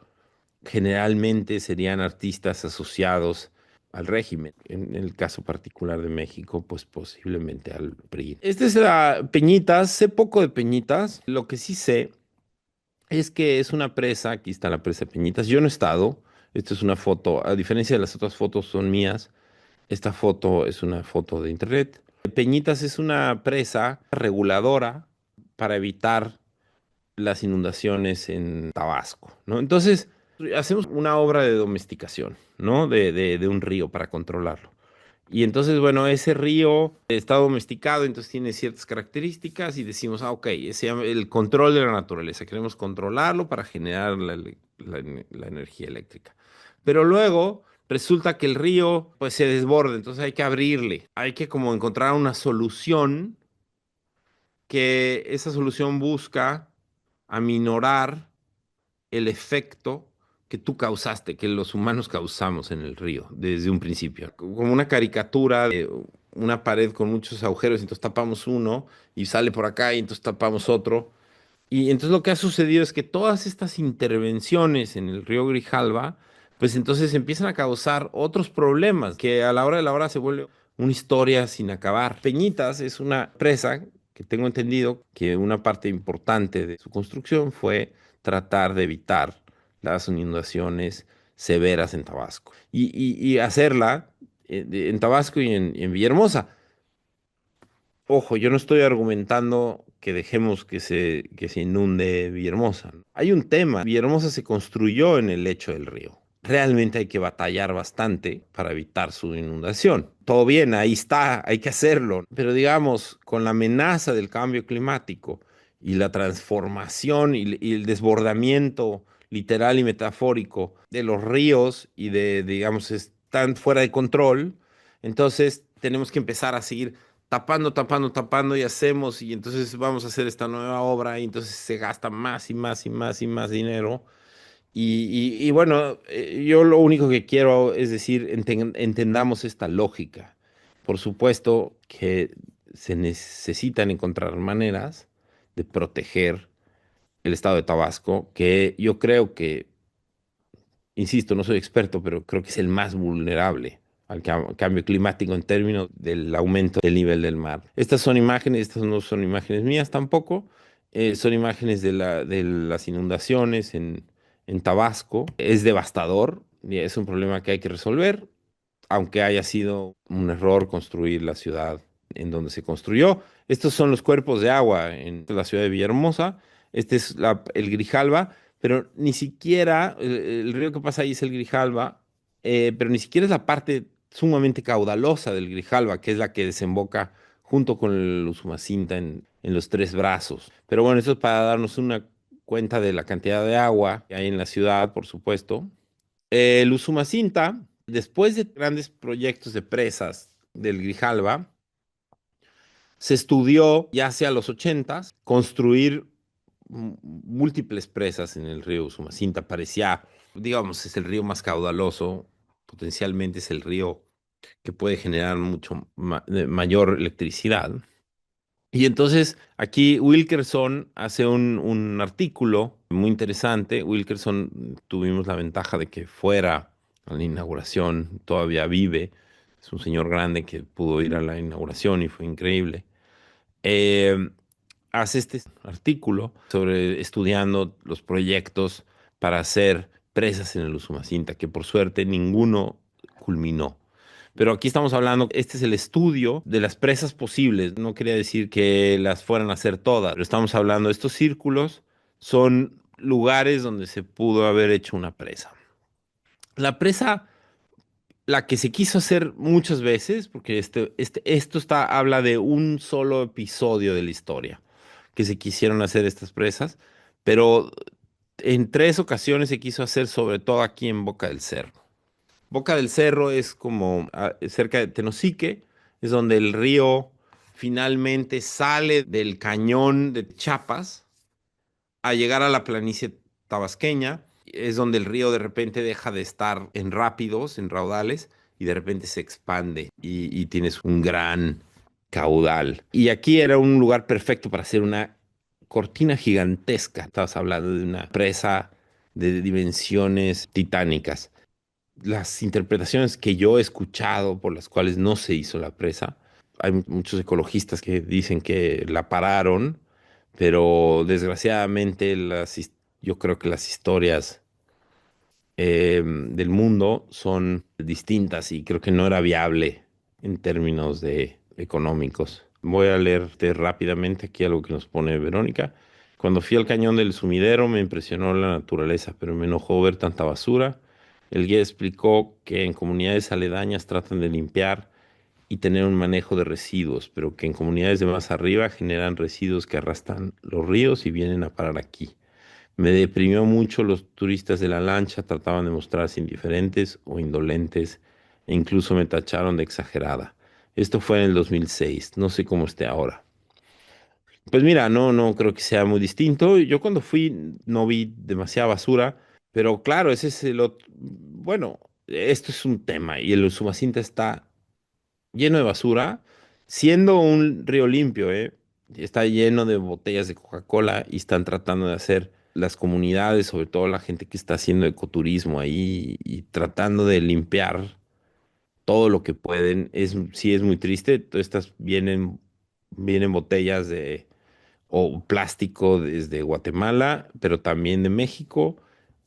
generalmente serían artistas asociados al régimen. En el caso particular de México, pues posiblemente al PRI. Este es la Peñitas, sé poco de Peñitas, lo que sí sé es que es una presa, aquí está la presa Peñitas, yo no he estado, esta es una foto, a diferencia de las otras fotos son mías, esta foto es una foto de internet. Peñitas es una presa reguladora para evitar las inundaciones en Tabasco, ¿no? Entonces, hacemos una obra de domesticación, ¿no? De un río para controlarlo. Y entonces, bueno, ese río está domesticado, entonces tiene ciertas características y decimos, ok, se llama el control de la naturaleza. Queremos controlarlo para generar la energía eléctrica. Pero luego resulta que el río, pues, se desborda, entonces hay que abrirle. Hay que como encontrar una solución, que esa solución busca aminorar el efecto que tú causaste, que los humanos causamos en el río desde un principio. Como una caricatura de una pared con muchos agujeros, entonces tapamos uno y sale por acá y entonces tapamos otro. Y entonces lo que ha sucedido es que todas estas intervenciones en el río Grijalva, pues entonces empiezan a causar otros problemas que a la hora de la hora se vuelve una historia sin acabar. Peñitas es una presa que tengo entendido que una parte importante de su construcción fue tratar de evitar las inundaciones severas en Tabasco y hacerla en Tabasco y en Villahermosa. Ojo, yo no estoy argumentando que dejemos que se inunde Villahermosa. Hay un tema. Villahermosa se construyó en el lecho del río. Realmente hay que batallar bastante para evitar su inundación. Todo bien, ahí está, hay que hacerlo. Pero digamos, con la amenaza del cambio climático y la transformación y el desbordamiento literal y metafórico de los ríos y digamos, están fuera de control, entonces tenemos que empezar a seguir tapando, tapando, tapando y hacemos y entonces vamos a hacer esta nueva obra y entonces se gasta más y más y más y más dinero. Y bueno, yo lo único que quiero es decir, entendamos esta lógica. Por supuesto que se necesitan encontrar maneras de proteger el estado de Tabasco, que yo creo que, insisto, no soy experto, pero creo que es el más vulnerable al cambio climático en términos del aumento del nivel del mar. Estas son imágenes, estas no son imágenes mías tampoco, son imágenes de las inundaciones en Tabasco. Es devastador y es un problema que hay que resolver, aunque haya sido un error construir la ciudad en donde se construyó. Estos son los cuerpos de agua en la ciudad de Villahermosa. Este es el Grijalva, pero ni siquiera el río que pasa ahí es el Grijalva, pero ni siquiera es la parte sumamente caudalosa del Grijalva, que es la que desemboca junto con el Usumacinta en los Tres Brazos. Pero bueno, eso es para darnos una cuenta de la cantidad de agua que hay en la ciudad, por supuesto. El Usumacinta, después de grandes proyectos de presas del Grijalva, se estudió ya hacia los ochentas construir múltiples presas en el río Usumacinta. Parecía, digamos, es el río más caudaloso, potencialmente es el río que puede generar mucho mayor electricidad. Y entonces aquí Wilkerson hace un artículo muy interesante. Wilkerson tuvimos la ventaja de que fuera a la inauguración, todavía vive. Es un señor grande que pudo ir a la inauguración y fue increíble. Eh, Hace este artículo sobre estudiando los proyectos para hacer presas en el Usumacinta, que por suerte ninguno culminó. Pero aquí estamos hablando, este es el estudio de las presas posibles. No quería decir que las fueran a hacer todas, pero estamos hablando de estos círculos, son lugares donde se pudo haber hecho una presa. La presa, la que se quiso hacer muchas veces, porque esto habla de un solo episodio de la historia, que se quisieron hacer estas presas, pero en tres ocasiones se quiso hacer, sobre todo aquí en Boca del Cerro. Boca del Cerro es como cerca de Tenosique, es donde el río finalmente sale del cañón de Chiapas a llegar a la planicie tabasqueña. Es donde el río de repente deja de estar en rápidos, en raudales, y de repente se expande y tienes un gran caudal. Y aquí era un lugar perfecto para hacer una cortina gigantesca. Estabas hablando de una presa de dimensiones titánicas. Las interpretaciones que yo he escuchado por las cuales no se hizo la presa, hay muchos ecologistas que dicen que la pararon, pero desgraciadamente yo creo que las historias del mundo son distintas y creo que no era viable en términos de económicos. Voy a leerte rápidamente aquí algo que nos pone Verónica. Cuando fui al cañón del sumidero me impresionó la naturaleza, pero me enojó ver tanta basura. El guía explicó que en comunidades aledañas tratan de limpiar y tener un manejo de residuos, pero que en comunidades de más arriba generan residuos que arrastran los ríos y vienen a parar aquí. Me deprimió mucho los turistas de la lancha, trataban de mostrarse indiferentes o indolentes e incluso me tacharon de exagerada. Esto fue en el 2006, no sé cómo esté ahora. Pues mira, no creo que sea muy distinto. Yo cuando fui no vi demasiada basura, pero claro, ese es el otro. Bueno, esto es un tema y el Usumacinta está lleno de basura, siendo un río limpio, ¿eh? Está lleno de botellas de Coca-Cola y están tratando de hacer las comunidades, sobre todo la gente que está haciendo ecoturismo ahí y tratando de limpiar todo lo que pueden. Sí es muy triste, todas estas vienen botellas de o plástico desde Guatemala, pero también de México.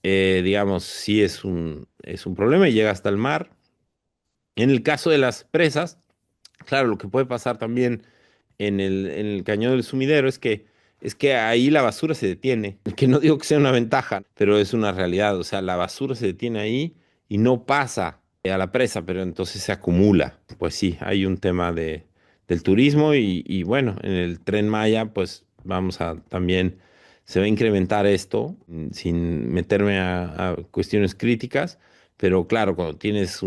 Digamos, sí es un problema y llega hasta el mar. En el caso de las presas, claro, lo que puede pasar también en el cañón del sumidero es que ahí la basura se detiene. Que no digo que sea una ventaja, pero es una realidad. O sea, la basura se detiene ahí y no pasa a la presa, pero entonces se acumula. Pues sí, hay un tema del turismo y bueno, en el Tren Maya, pues vamos a también, se va a incrementar esto sin meterme a cuestiones críticas, pero claro, cuando tienes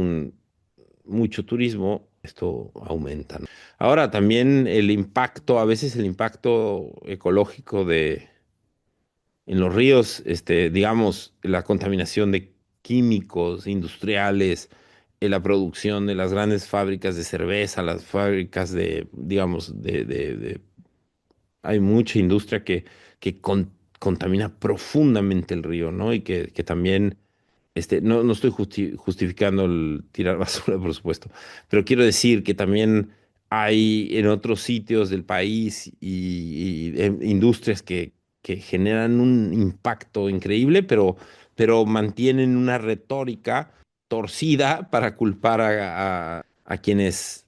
mucho turismo, esto aumenta, ¿no? Ahora también el impacto, a veces el impacto ecológico en los ríos, digamos, la contaminación de químicos industriales, la producción de las grandes fábricas de cerveza, las fábricas digamos, hay mucha industria que contamina profundamente el río, ¿no? Y que también no estoy justificando el tirar basura, por supuesto, pero quiero decir que también hay en otros sitios del país industrias que generan un impacto increíble, pero mantienen una retórica torcida para culpar a quienes,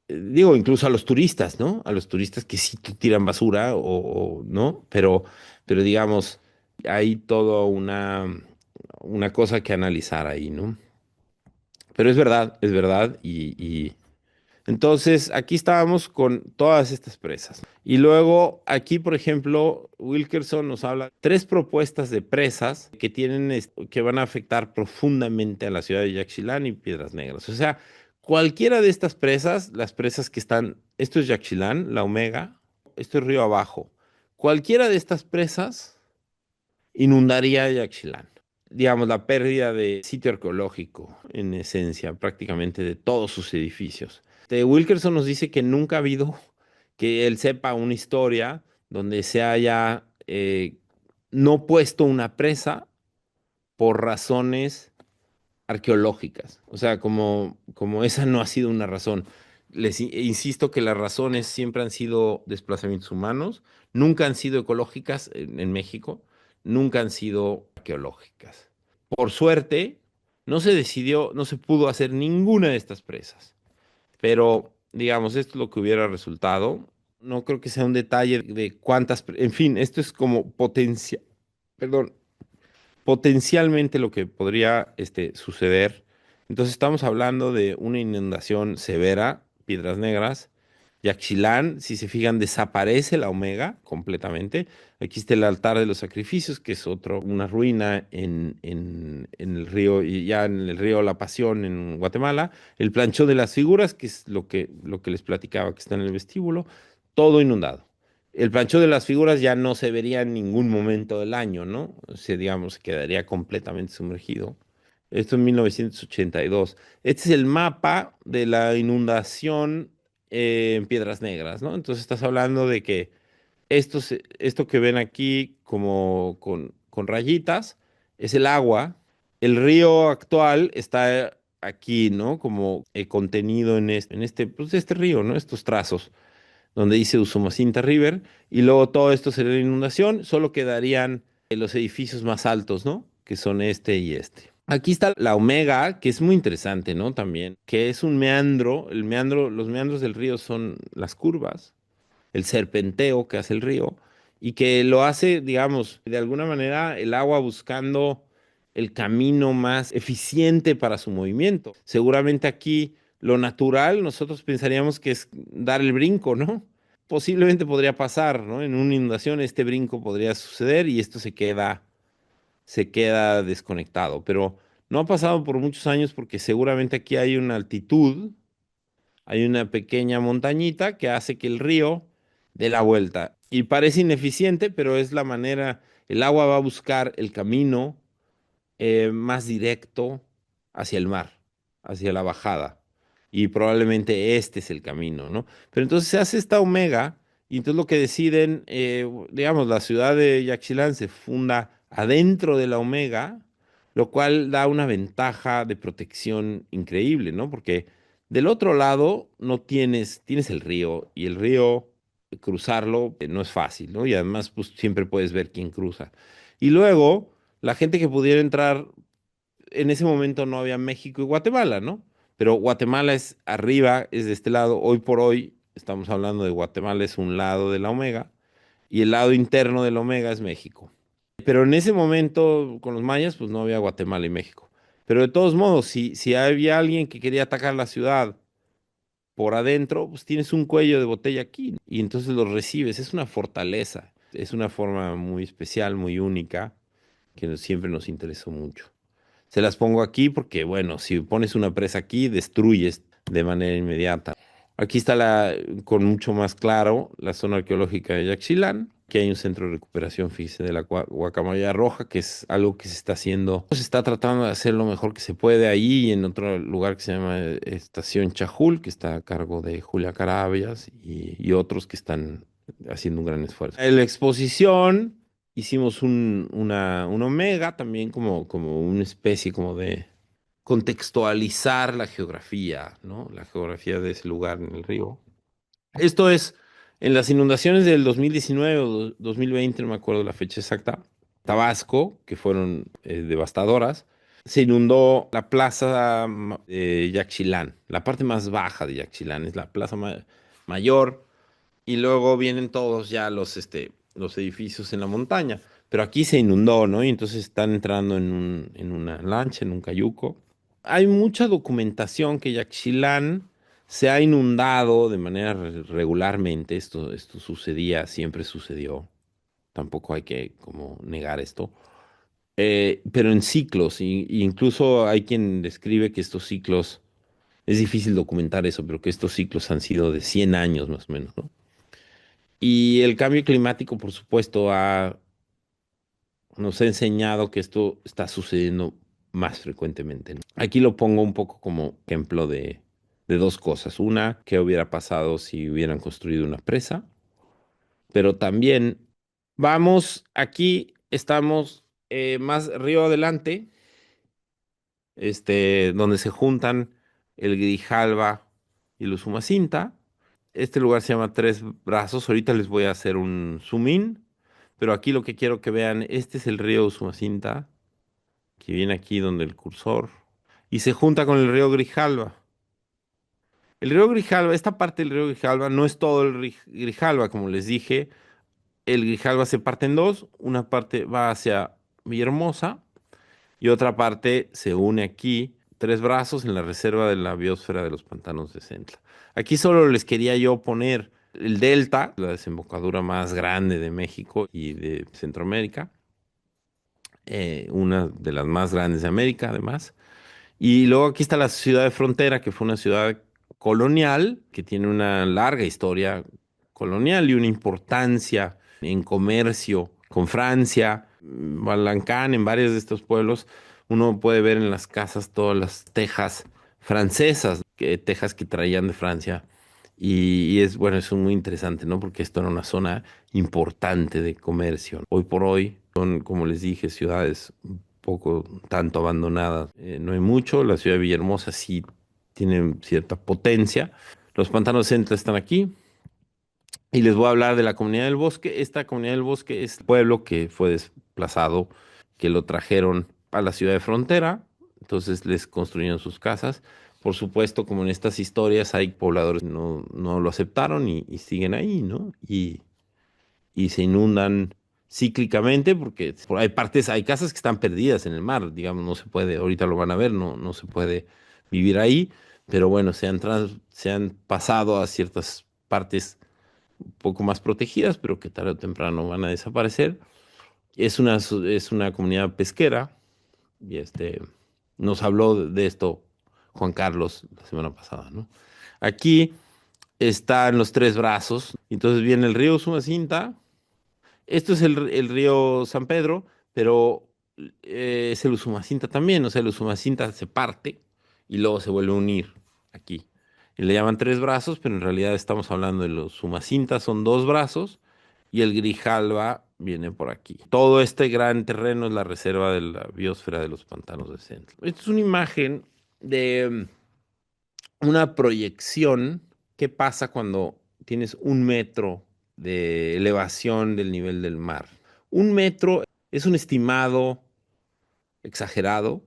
digo, incluso a los turistas, ¿no? A los turistas que sí tiran basura ¿no? Pero digamos, hay toda una cosa que analizar ahí, ¿no? Pero es verdad, y entonces aquí estábamos con todas estas presas. Y luego aquí, por ejemplo, Wilkerson nos habla de tres propuestas de presas que tienen, que van a afectar profundamente a la ciudad de Yaxchilán y Piedras Negras. O sea, cualquiera de estas presas, las presas que están, esto es Yaxchilán, la Omega, esto es Río Abajo. Cualquiera de estas presas inundaría Yaxchilán. Digamos, la pérdida de sitio arqueológico, en esencia, prácticamente de todos sus edificios. Wilkerson nos dice que nunca ha habido, que él sepa una historia donde se haya no puesto una presa por razones arqueológicas. O sea, como esa no ha sido una razón. Insisto que las razones siempre han sido desplazamientos humanos, nunca han sido ecológicas en México, nunca han sido arqueológicas. Por suerte, no se decidió, no se pudo hacer ninguna de estas presas, pero digamos, esto es lo que hubiera resultado. No creo que sea un detalle de cuántas, en fin, esto es como potencia, perdón, potencialmente lo que podría suceder. Entonces estamos hablando de una inundación severa, Piedras Negras, Yaxchilán, si se fijan, desaparece la Omega completamente. Aquí está el altar de los sacrificios, que es una ruina en el río, y ya en el río La Pasión en Guatemala. El planchón de las figuras, que es lo que les platicaba, que está en el vestíbulo, todo inundado. El planchón de las figuras ya no se vería en ningún momento del año, ¿no? O sea, digamos, quedaría completamente sumergido. Esto en 1982. Este es el mapa de la inundación en Piedras Negras, ¿no? Entonces estás hablando de que esto que ven aquí como con rayitas es el agua. El río actual está aquí, ¿no? Como contenido pues este río, ¿no? Estos trazos donde dice Usumacinta River, y luego todo esto sería la inundación, solo quedarían los edificios más altos, ¿no? Que son este y este. Aquí está la Omega, que es muy interesante, ¿no? También, que es un meandro, los meandros del río son las curvas, el serpenteo que hace el río y que lo hace, digamos, de alguna manera el agua buscando el camino más eficiente para su movimiento. Seguramente aquí lo natural nosotros pensaríamos que es dar el brinco, ¿no? Posiblemente podría pasar, ¿no? En una inundación este brinco podría suceder y esto se queda desconectado, pero no ha pasado por muchos años porque seguramente aquí hay una altitud, hay una pequeña montañita que hace que el río dé la vuelta. Y parece ineficiente, pero es la manera, el agua va a buscar el camino más directo hacia el mar, hacia la bajada. Y probablemente este es el camino, ¿no? Pero entonces se hace esta omega y entonces lo que deciden, digamos, la ciudad de Yaxchilán se funda adentro de la omega, lo cual da una ventaja de protección increíble, ¿no? Porque del otro lado no tienes el río y el río cruzarlo no es fácil, ¿no? Y además pues siempre puedes ver quién cruza. Y luego la gente que pudiera entrar, en ese momento no había México y Guatemala, ¿no? Pero Guatemala es arriba, es de este lado. Hoy por hoy estamos hablando de Guatemala, es un lado de la Omega, y el lado interno de la Omega es México. Pero en ese momento, con los mayas, pues no había Guatemala y México. Pero de todos modos, si había alguien que quería atacar la ciudad por adentro, pues tienes un cuello de botella aquí, ¿no? Y entonces los recibes. Es una fortaleza. Es una forma muy especial, muy única, que siempre nos interesó mucho. Se las pongo aquí porque, bueno, si pones una presa aquí, destruyes de manera inmediata. Aquí está con mucho más claro la zona arqueológica de Yaxchilán, que hay un centro de recuperación, fíjese, de la guacamaya roja, que es algo que se está haciendo. Se está tratando de hacer lo mejor que se puede ahí y en otro lugar que se llama Estación Chajul, que está a cargo de Julia Carabias y otros que están haciendo un gran esfuerzo. En la exposición hicimos un omega también como una especie como de contextualizar la geografía, ¿no? La geografía de ese lugar en el río. Esto es, en las inundaciones del 2019 o 2020, no me acuerdo la fecha exacta, Tabasco, que fueron devastadoras, se inundó la plaza de Yaxchilán, la parte más baja de Yaxchilán, es la plaza mayor, y luego vienen todos ya los edificios en la montaña. Pero aquí se inundó, ¿no? Y entonces están entrando en una lancha, en un cayuco. Hay mucha documentación que Yaxchilán se ha inundado de manera regularmente. Esto sucedía, siempre sucedió. Tampoco hay que como negar esto. Pero en ciclos, y incluso hay quien describe que estos ciclos, es difícil documentar eso, pero que estos ciclos han sido de 100 años más o menos, ¿no? Y el cambio climático, por supuesto, nos ha enseñado que esto está sucediendo más frecuentemente, ¿no? Aquí lo pongo un poco como ejemplo de dos cosas. Una, qué hubiera pasado si hubieran construido una presa, pero también aquí estamos más río adelante, donde se juntan el Grijalba y el Usumacinta. Este lugar se llama Tres Brazos. Ahorita les voy a hacer un zoom in, pero aquí lo que quiero que vean, este es el río Usumacinta, que viene aquí donde el cursor, y se junta con el río Grijalba. El río Grijalba, esta parte del río Grijalba no es todo el Grijalba, como les dije. El Grijalba se parte en dos, una parte va hacia Villahermosa y otra parte se une aquí, Tres Brazos, en la reserva de la biosfera de los pantanos de Centla. Aquí solo les quería yo poner el delta, la desembocadura más grande de México y de Centroamérica, una de las más grandes de América, además. Y luego aquí está la ciudad de Frontera, que fue una ciudad colonial, que tiene una larga historia colonial y una importancia en comercio con Francia. Balancán, en varios de estos pueblos, uno puede ver en las casas todas las tejas francesas, tejas que traían de Francia. Y es, bueno, es muy interesante, ¿no? Porque esto era una zona importante de comercio. Hoy por hoy son, como les dije, ciudades un poco tanto abandonadas. No hay mucho. La ciudad de Villahermosa sí tiene cierta potencia. Los pantanos centrales están aquí. Y les voy a hablar de la comunidad del bosque. Esta comunidad del bosque es el pueblo que fue desplazado, que lo trajeron a la ciudad de Frontera. Entonces les construyeron sus casas. por supuesto, como en estas historias, hay pobladores que no lo aceptaron y siguen ahí, ¿no? Y se inundan cíclicamente porque hay partes, hay casas que están perdidas en el mar, digamos, no se puede, ahorita lo van a ver, no se puede vivir ahí, pero bueno, se han pasado a ciertas partes un poco más protegidas, pero que tarde o temprano van a desaparecer. Es una comunidad pesquera y nos habló de esto Juan Carlos la semana pasada, ¿no? Aquí están los tres brazos, entonces viene el río Sumacinta. Esto es el río San Pedro, pero es el Usumacinta también. O sea, el Usumacinta se parte y luego se vuelve a unir aquí. Y le llaman tres brazos, pero en realidad estamos hablando de los Usumacinta, son dos brazos, y el Grijalva viene por aquí. Todo este gran terreno es la reserva de la biosfera de los pantanos de Centro. Esta es una imagen de una proyección. ¿Qué pasa cuando tienes un metro de elevación del nivel del mar? Un metro es un estimado exagerado,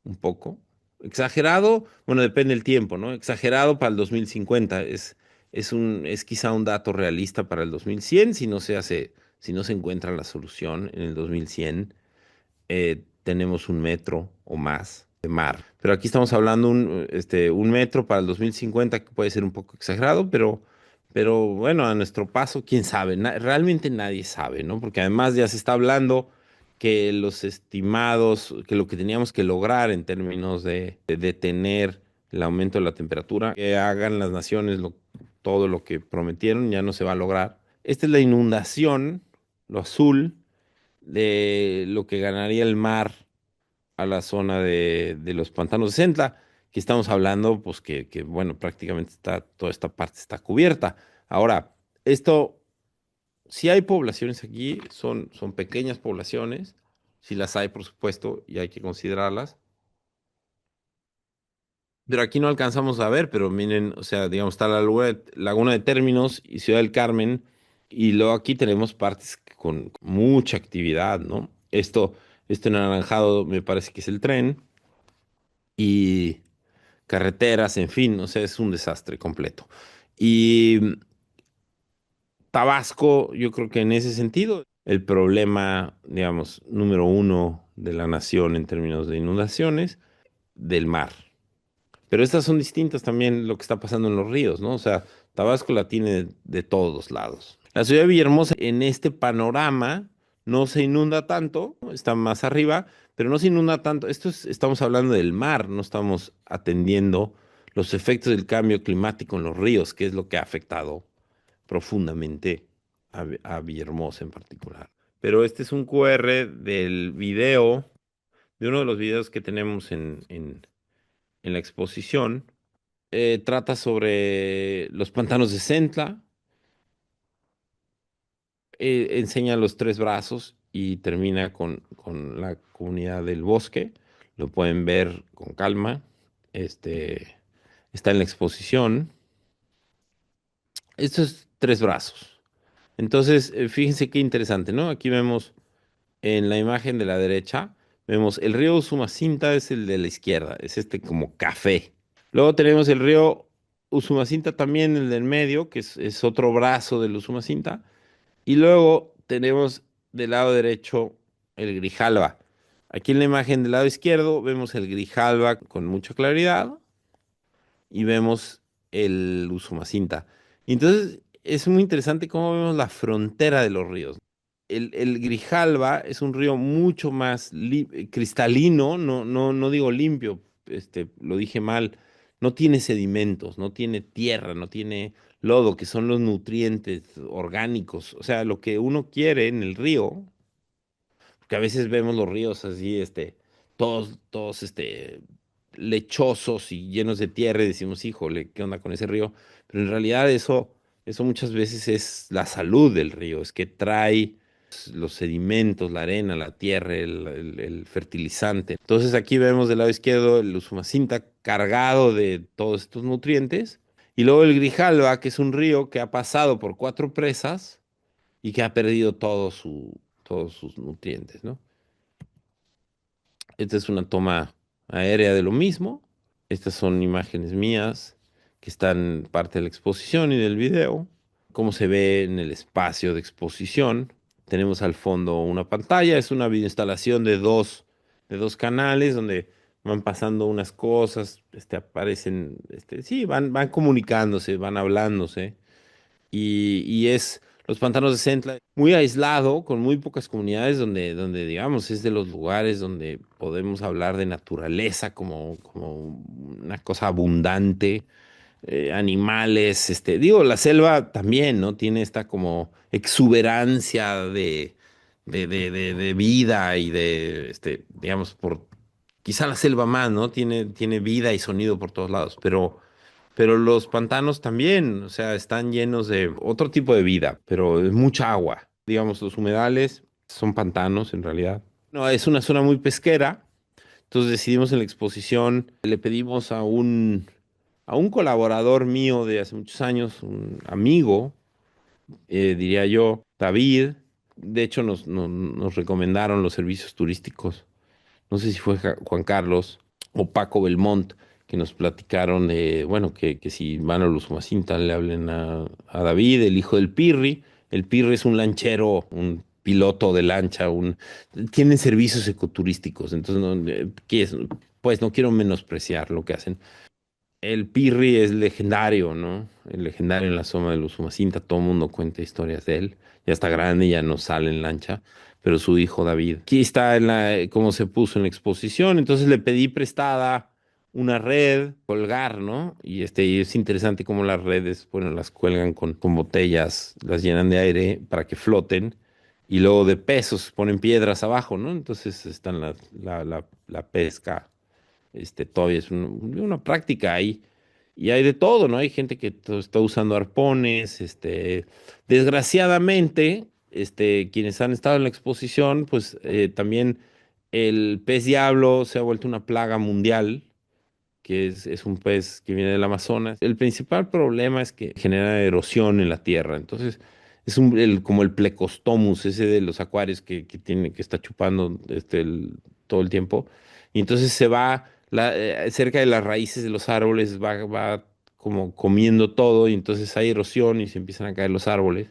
un poco. Exagerado, bueno, depende del tiempo, ¿no? Exagerado para el 2050 es quizá un dato realista para el 2100 si no se encuentra la solución en el 2100. Tenemos un metro o más de mar. Pero aquí estamos hablando un metro para el 2050 que puede ser un poco exagerado, pero bueno, a nuestro paso, quién sabe. Realmente nadie sabe, ¿no? Porque además ya se está hablando que los estimados, que lo que teníamos que lograr en términos de detener el aumento de la temperatura, que hagan las naciones todo lo que prometieron, ya no se va a lograr. Esta es la inundación, lo azul de lo que ganaría el mar a la zona de los pantanos de Centla, que estamos hablando, pues bueno, prácticamente toda esta parte está cubierta. Ahora, esto, si hay poblaciones aquí, son pequeñas poblaciones, si las hay, por supuesto, y hay que considerarlas, pero aquí no alcanzamos a ver, pero miren, o sea, digamos, está la Laguna de Términos y Ciudad del Carmen, y luego aquí tenemos partes con mucha actividad, ¿no? Esto en anaranjado me parece que es el tren, y carreteras, en fin, o sea, es un desastre completo. Y Tabasco, yo creo que en ese sentido, el problema, digamos, número uno de la nación en términos de inundaciones, del mar. Pero estas son distintas también lo que está pasando en los ríos, ¿no? O sea, Tabasco la tiene de todos lados. La ciudad de Villahermosa en este panorama no se inunda tanto, ¿no? Está más arriba, pero no se inunda tanto. Estamos hablando del mar, no estamos atendiendo los efectos del cambio climático en los ríos, que es lo que ha afectado profundamente a Villahermosa en particular. Pero este es un QR del video, de uno de los videos que tenemos en la exposición. Trata sobre los pantanos de Centla, enseña los tres brazos y termina con la comunidad del bosque. Lo pueden ver con calma. Este, está en la exposición. Estos tres brazos. Entonces, fíjense qué interesante, ¿no? Aquí vemos en la imagen de la derecha, vemos el río Usumacinta es el de la izquierda, es este como café. Luego tenemos el río Usumacinta también, el del medio, que es otro brazo del Usumacinta. Y luego tenemos del lado derecho el Grijalva. Aquí en la imagen del lado izquierdo vemos el Grijalva con mucha claridad y vemos el Usumacinta. Y entonces es muy interesante cómo vemos la frontera de los ríos. El Grijalva es un río mucho más cristalino, no digo limpio, lo dije mal, no tiene sedimentos, no tiene tierra, no tiene lodo, que son los nutrientes orgánicos, o sea, lo que uno quiere en el río, porque a veces vemos los ríos así, todos, lechosos y llenos de tierra y decimos, híjole, ¿qué onda con ese río? Pero en realidad eso muchas veces es la salud del río, es que trae los sedimentos, la arena, la tierra, el fertilizante. Entonces aquí vemos del lado izquierdo el Usumacinta cargado de todos estos nutrientes y luego el Grijalva, que es un río que ha pasado por cuatro presas y que ha perdido todos sus nutrientes, ¿no? Esta es una toma aérea de lo mismo. Estas son imágenes mías que están parte de la exposición y del video. Cómo se ve en el espacio de exposición. Tenemos al fondo una pantalla, es una videoinstalación de dos canales donde van pasando unas cosas, aparecen, sí, van comunicándose, van hablándose y es los pantanos de Centla, muy aislado, con muy pocas comunidades, donde digamos es de los lugares donde podemos hablar de naturaleza como una cosa abundante, animales, digo, la selva también, ¿no? Tiene esta como exuberancia de vida y digamos, quizá la selva más, ¿no? Tiene vida y sonido por todos lados, pero los pantanos también, o sea, están llenos de otro tipo de vida, pero es mucha agua. Digamos, los humedales son pantanos en realidad. No, es una zona muy pesquera, entonces decidimos en la exposición, le pedimos a un colaborador mío de hace muchos años, un amigo, diría yo, David, de hecho nos recomendaron los servicios turísticos, no sé si fue Juan Carlos o Paco Belmont, que nos platicaron de, bueno, que si van a los Umacinta le hablen a David, el hijo del Pirri. El Pirri es un lanchero, un piloto de lancha, tienen servicios ecoturísticos, entonces pues no quiero menospreciar lo que hacen. El Pirri es legendario, ¿no? El legendario en la zona de los Umacinta, todo el mundo cuenta historias de él. Ya está grande, ya no sale en lancha, pero su hijo David. Aquí está cómo se puso en la exposición, entonces le pedí prestada una red, colgar, ¿no? Y es interesante cómo las redes, bueno, las cuelgan con botellas, las llenan de aire para que floten, y luego de pesos ponen piedras abajo, ¿no? Entonces están la pesca todavía es una práctica ahí. Y hay de todo, ¿no? Hay gente que está usando arpones, desgraciadamente, quienes han estado en la exposición, pues también el pez diablo se ha vuelto una plaga mundial, que es un pez que viene del Amazonas. El principal problema es que genera erosión en la tierra. Entonces, es como el Plecostomus, ese de los acuarios que está chupando todo el tiempo. Y entonces se va cerca de las raíces de los árboles, va como comiendo todo, y entonces hay erosión y se empiezan a caer los árboles.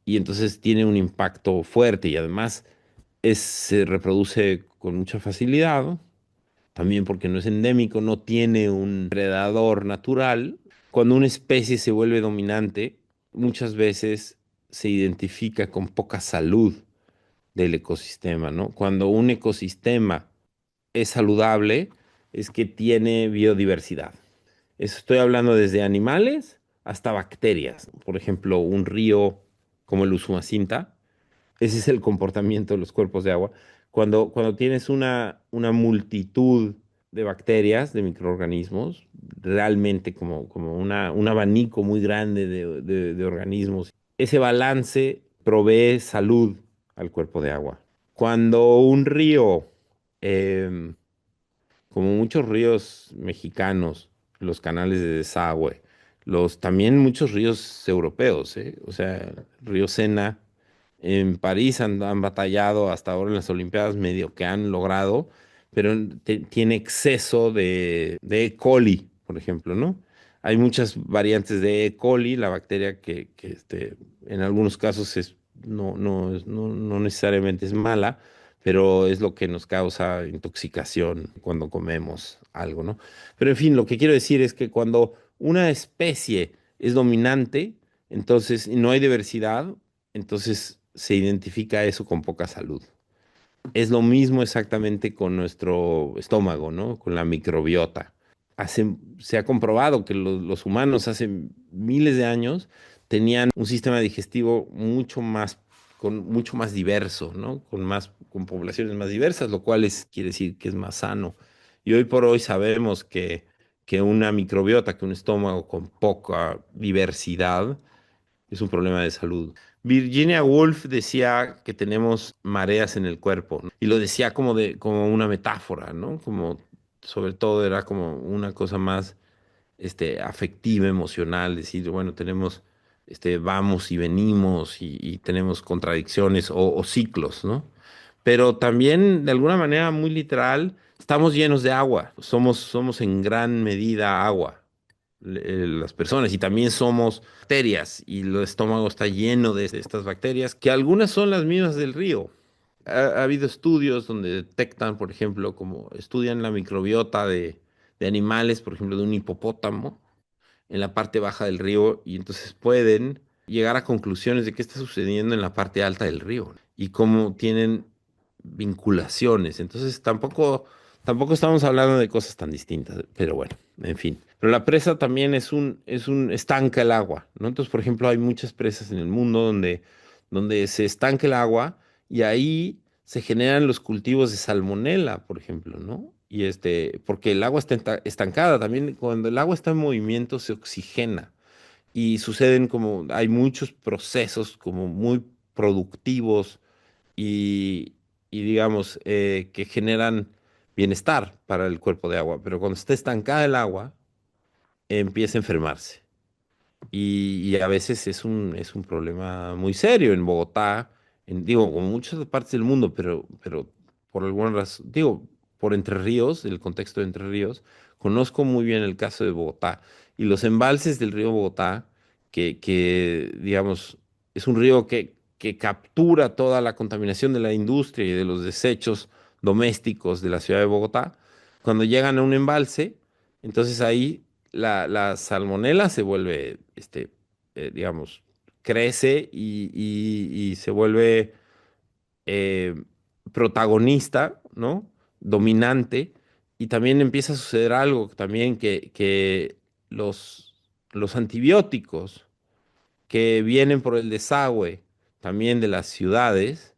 Y entonces tiene un impacto fuerte y además se reproduce con mucha facilidad, ¿no? También porque no es endémico, no tiene un predador natural. Cuando una especie se vuelve dominante, muchas veces se identifica con poca salud del ecosistema, ¿no? Cuando un ecosistema es saludable, es que tiene biodiversidad. Eso estoy hablando desde animales hasta bacterias. Por ejemplo, un río como el Usumacinta, ese es el comportamiento de los cuerpos de agua. Cuando tienes una multitud de bacterias, de microorganismos, realmente como un abanico muy grande de organismos, ese balance provee salud al cuerpo de agua. Cuando un río, em, como muchos ríos mexicanos, los canales de desagüe, también muchos ríos europeos, ¿eh? O sea, el río Sena en París han batallado hasta ahora en las Olimpiadas, medio que han logrado, pero tiene exceso de E. coli, por ejemplo, ¿no? Hay muchas variantes de E. coli, la bacteria que en algunos casos no necesariamente es mala, pero es lo que nos causa intoxicación cuando comemos algo, ¿no? Pero en fin, lo que quiero decir es que cuando una especie es dominante, entonces y no hay diversidad, entonces se identifica eso con poca salud. Es lo mismo exactamente con nuestro estómago, ¿no? Con la microbiota. Se ha comprobado que los humanos hace miles de años tenían un sistema digestivo mucho más diverso, ¿no? Con poblaciones más diversas, lo cual quiere decir que es más sano. Y hoy por hoy sabemos que una microbiota, que un estómago con poca diversidad, es un problema de salud. Virginia Woolf decía que tenemos mareas en el cuerpo, ¿no? Y lo decía como una metáfora, ¿no? Como, sobre todo era como una cosa más, afectiva, emocional, decir, bueno, tenemos, vamos y venimos y tenemos contradicciones o ciclos, ¿no? Pero también, de alguna manera muy literal, estamos llenos de agua, somos en gran medida agua, las personas, y también somos bacterias, y el estómago está lleno de estas bacterias, que algunas son las mismas del río. Ha habido estudios donde detectan, por ejemplo, como estudian la microbiota de animales, por ejemplo, de un hipopótamo en la parte baja del río, y entonces pueden llegar a conclusiones de qué está sucediendo en la parte alta del río y cómo tienen vinculaciones. Entonces tampoco estamos hablando de cosas tan distintas, pero bueno, en fin. Pero la presa también estanca el agua, ¿no? Entonces, por ejemplo, hay muchas presas en el mundo donde se estanca el agua y ahí se generan los cultivos de salmonela, por ejemplo, ¿no? Y porque el agua está estancada, también cuando el agua está en movimiento se oxigena y suceden como, hay muchos procesos como muy productivos y, y digamos, que generan bienestar para el cuerpo de agua, pero cuando está estancada el agua, empieza a enfermarse. Y a veces es un problema muy serio en Bogotá, digo, como muchas partes del mundo, pero por alguna razón, digo, por Entre Ríos, el contexto de Entre Ríos, conozco muy bien el caso de Bogotá y los embalses del río Bogotá, digamos, es un río que captura toda la contaminación de la industria y de los desechos domésticos de la ciudad de Bogotá. Cuando llegan a un embalse, entonces ahí la salmonela se vuelve, digamos, crece y se vuelve eh, protagonista, ¿no? Dominante. Y también empieza a suceder algo también que los, los antibióticos que vienen por el desagüe también de las ciudades,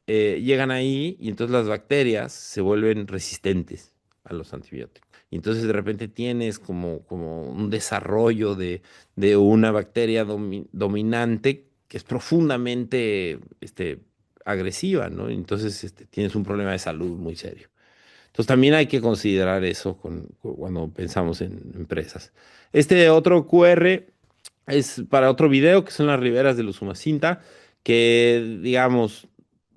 llegan ahí y entonces las bacterias se vuelven resistentes a los antibióticos. Y entonces de repente tienes como un desarrollo de una bacteria dominante que es profundamente agresiva, ¿no? Entonces tienes un problema de salud muy serio. Entonces también hay que considerar eso cuando pensamos en empresas. Este otro QR es para otro video que son las riberas de Usumacinta, que digamos,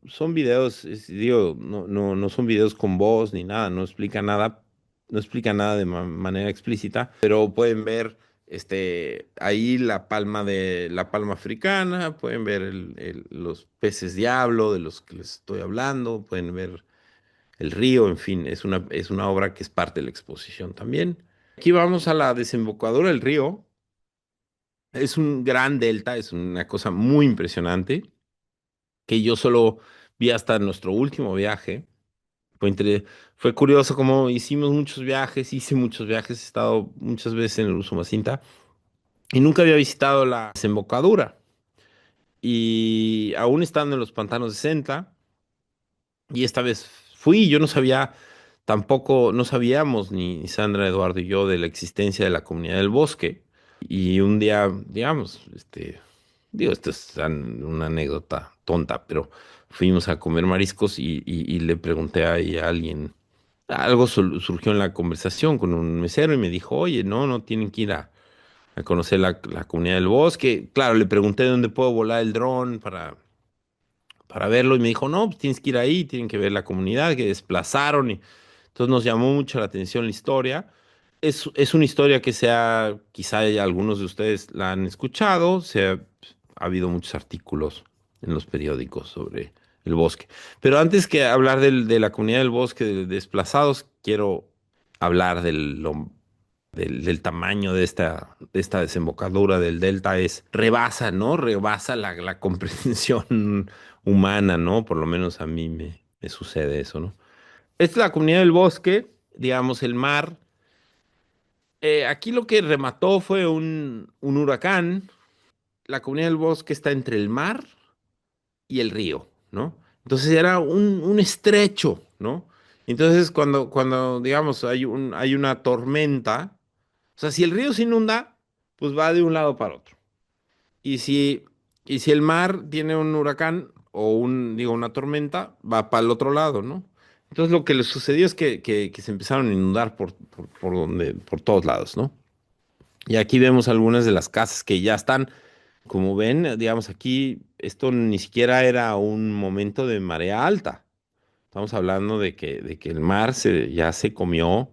son videos, digo, no son videos con voz ni nada, no explica nada de manera explícita, pero pueden ver ahí la palma africana, pueden ver los peces diablo de los que les estoy hablando, pueden ver el río, en fin, es una obra que es parte de la exposición también. Aquí vamos a la desembocadura del río. Es un gran delta, es una cosa muy impresionante que yo solo vi hasta nuestro último viaje. Fue, entre- Fue curioso como hicimos muchos viajes, hice muchos viajes, he estado muchas veces en el Usumacinta y nunca había visitado la desembocadura. Y aún estando en los pantanos de Senta, y esta vez fui, yo no sabía tampoco, no sabíamos ni Sandra, Eduardo y yo de la existencia de la comunidad del bosque. Y un día, digamos, digo, esto es una anécdota tonta, pero fuimos a comer mariscos y le pregunté ahí a alguien, algo surgió en la conversación con un mesero y me dijo, oye, no tienen que ir a conocer la comunidad del bosque. Claro, le pregunté dónde puedo volar el dron para verlo y me dijo, no, pues tienes que ir ahí, tienen que ver la comunidad que desplazaron. Entonces nos llamó mucho la atención la historia. Es una historia que quizá ya algunos de ustedes la han escuchado, ha habido muchos artículos en los periódicos sobre el bosque. Pero antes que hablar de la comunidad del bosque de desplazados, quiero hablar del tamaño de esta desembocadura del delta. Rebasa, ¿no? Rebasa la comprensión humana, ¿no? Por lo menos a mí me sucede eso, ¿no? Esta es la comunidad del bosque, digamos, el mar. Aquí lo que remató fue un huracán. La comunidad del bosque está entre el mar y el río, ¿no? Entonces era un estrecho, ¿no? Entonces cuando digamos, hay una tormenta, o sea, si el río se inunda, pues va de un lado para otro. Y si, y si el mar tiene un huracán o digo, una tormenta, va para el otro lado, ¿no? Entonces lo que le sucedió es que se empezaron a inundar por todos lados, ¿no? Y aquí vemos algunas de las casas que ya están, como ven, digamos aquí, esto ni siquiera era un momento de marea alta. Estamos hablando de que el mar ya se comió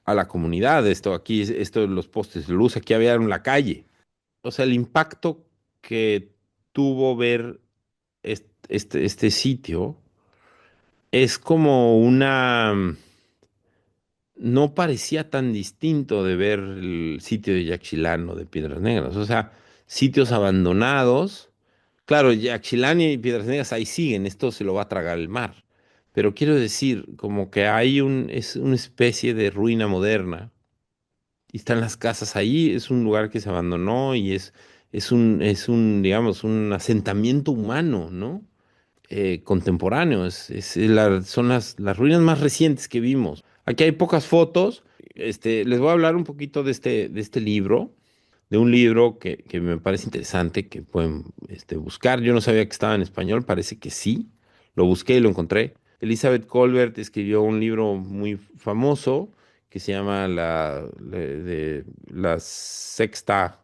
a la comunidad. Esto aquí, esto, los postes de luz, aquí había en la calle. O sea, el impacto que tuvo ver este sitio es como no parecía tan distinto de ver el sitio de Yaxchilán o de Piedras Negras. O sea, sitios abandonados. Claro, Yaxchilán y Piedras Negras ahí siguen, esto se lo va a tragar el mar. Pero quiero decir, como que es una especie de ruina moderna. Y están las casas ahí, es un lugar que se abandonó y digamos, un asentamiento humano, ¿no? Contemporáneo, son las ruinas más recientes que vimos. Aquí hay pocas fotos. Les voy a hablar un poquito de este libro, de un libro que me parece interesante, que pueden buscar. Yo no sabía que estaba en español, parece que sí. Lo busqué y lo encontré. Elizabeth Colbert escribió un libro muy famoso que se llama La Sexta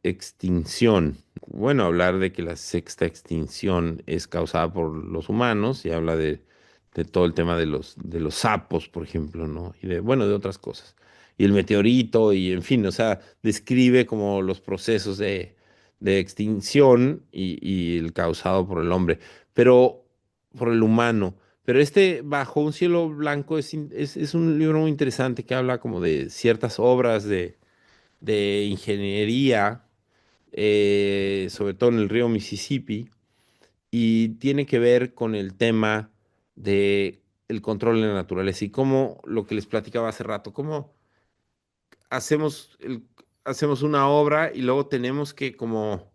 Extinción. Bueno, hablar de que la sexta extinción es causada por los humanos y habla de todo el tema de los sapos, por ejemplo, ¿no? Y bueno, de otras cosas. Y el meteorito, y en fin, o sea, describe como los procesos de extinción y el causado por el hombre, pero por el humano. Pero Bajo un cielo blanco es un libro muy interesante que habla como de ciertas obras de ingeniería, sobre todo en el río Mississippi, y tiene que ver con el tema de el control de la naturaleza y cómo lo que les platicaba hace rato, cómo hacemos, hacemos una obra y luego tenemos que como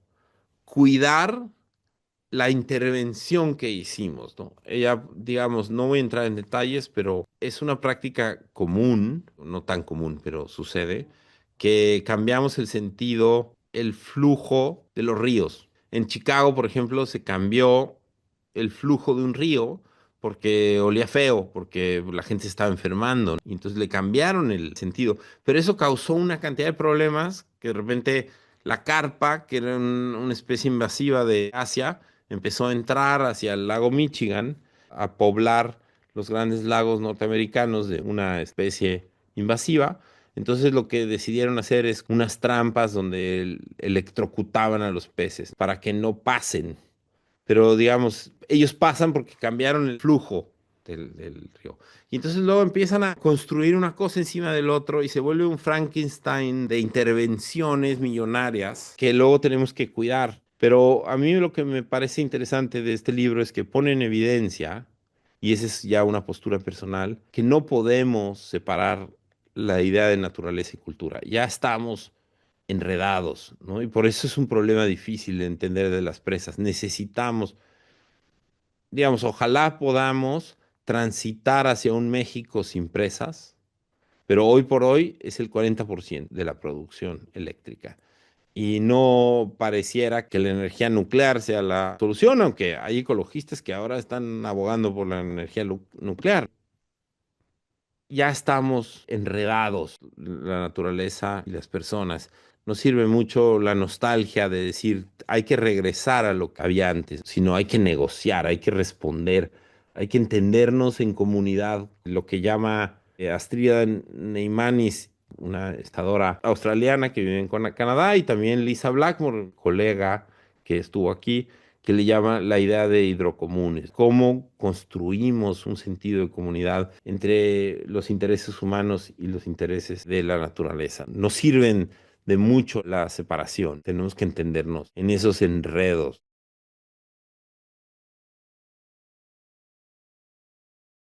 cuidar la intervención que hicimos, ¿no? Ella, digamos, no voy a entrar en detalles, pero es una práctica común, no tan común, pero sucede, que cambiamos el sentido, el flujo de los ríos. En Chicago, por ejemplo, se cambió el flujo de un río porque olía feo, porque la gente se estaba enfermando, y entonces le cambiaron el sentido. Pero eso causó una cantidad de problemas que de repente la carpa, que era una especie invasiva de Asia, empezó a entrar hacia el lago Michigan, a poblar los grandes lagos norteamericanos de una especie invasiva. Entonces lo que decidieron hacer es unas trampas donde electrocutaban a los peces para que no pasen. Pero digamos, ellos pasan porque cambiaron el flujo del río. Y entonces luego empiezan a construir una cosa encima del otro y se vuelve un Frankenstein de intervenciones millonarias que luego tenemos que cuidar. Pero a mí lo que me parece interesante de este libro es que pone en evidencia, y esa es ya una postura personal, que no podemos separar la idea de naturaleza y cultura. Ya estamos enredados, ¿no? Y por eso es un problema difícil de entender de las presas. Necesitamos, digamos, ojalá podamos transitar hacia un México sin presas, pero hoy por hoy es el 40% de la producción eléctrica. Y no pareciera que la energía nuclear sea la solución, aunque hay ecologistas que ahora están abogando por la energía nuclear. Ya estamos enredados, la naturaleza y las personas. No sirve mucho la nostalgia de decir hay que regresar a lo que había antes, sino hay que negociar, hay que responder, hay que entendernos en comunidad. Lo que llama Astrida Neimanis, una estadora australiana que vive en Canadá, y también Lisa Blackmore, colega que estuvo aquí, que le llama la idea de hidrocomunes, cómo construimos un sentido de comunidad entre los intereses humanos y los intereses de la naturaleza. Nos sirven de mucho la separación, tenemos que entendernos en esos enredos.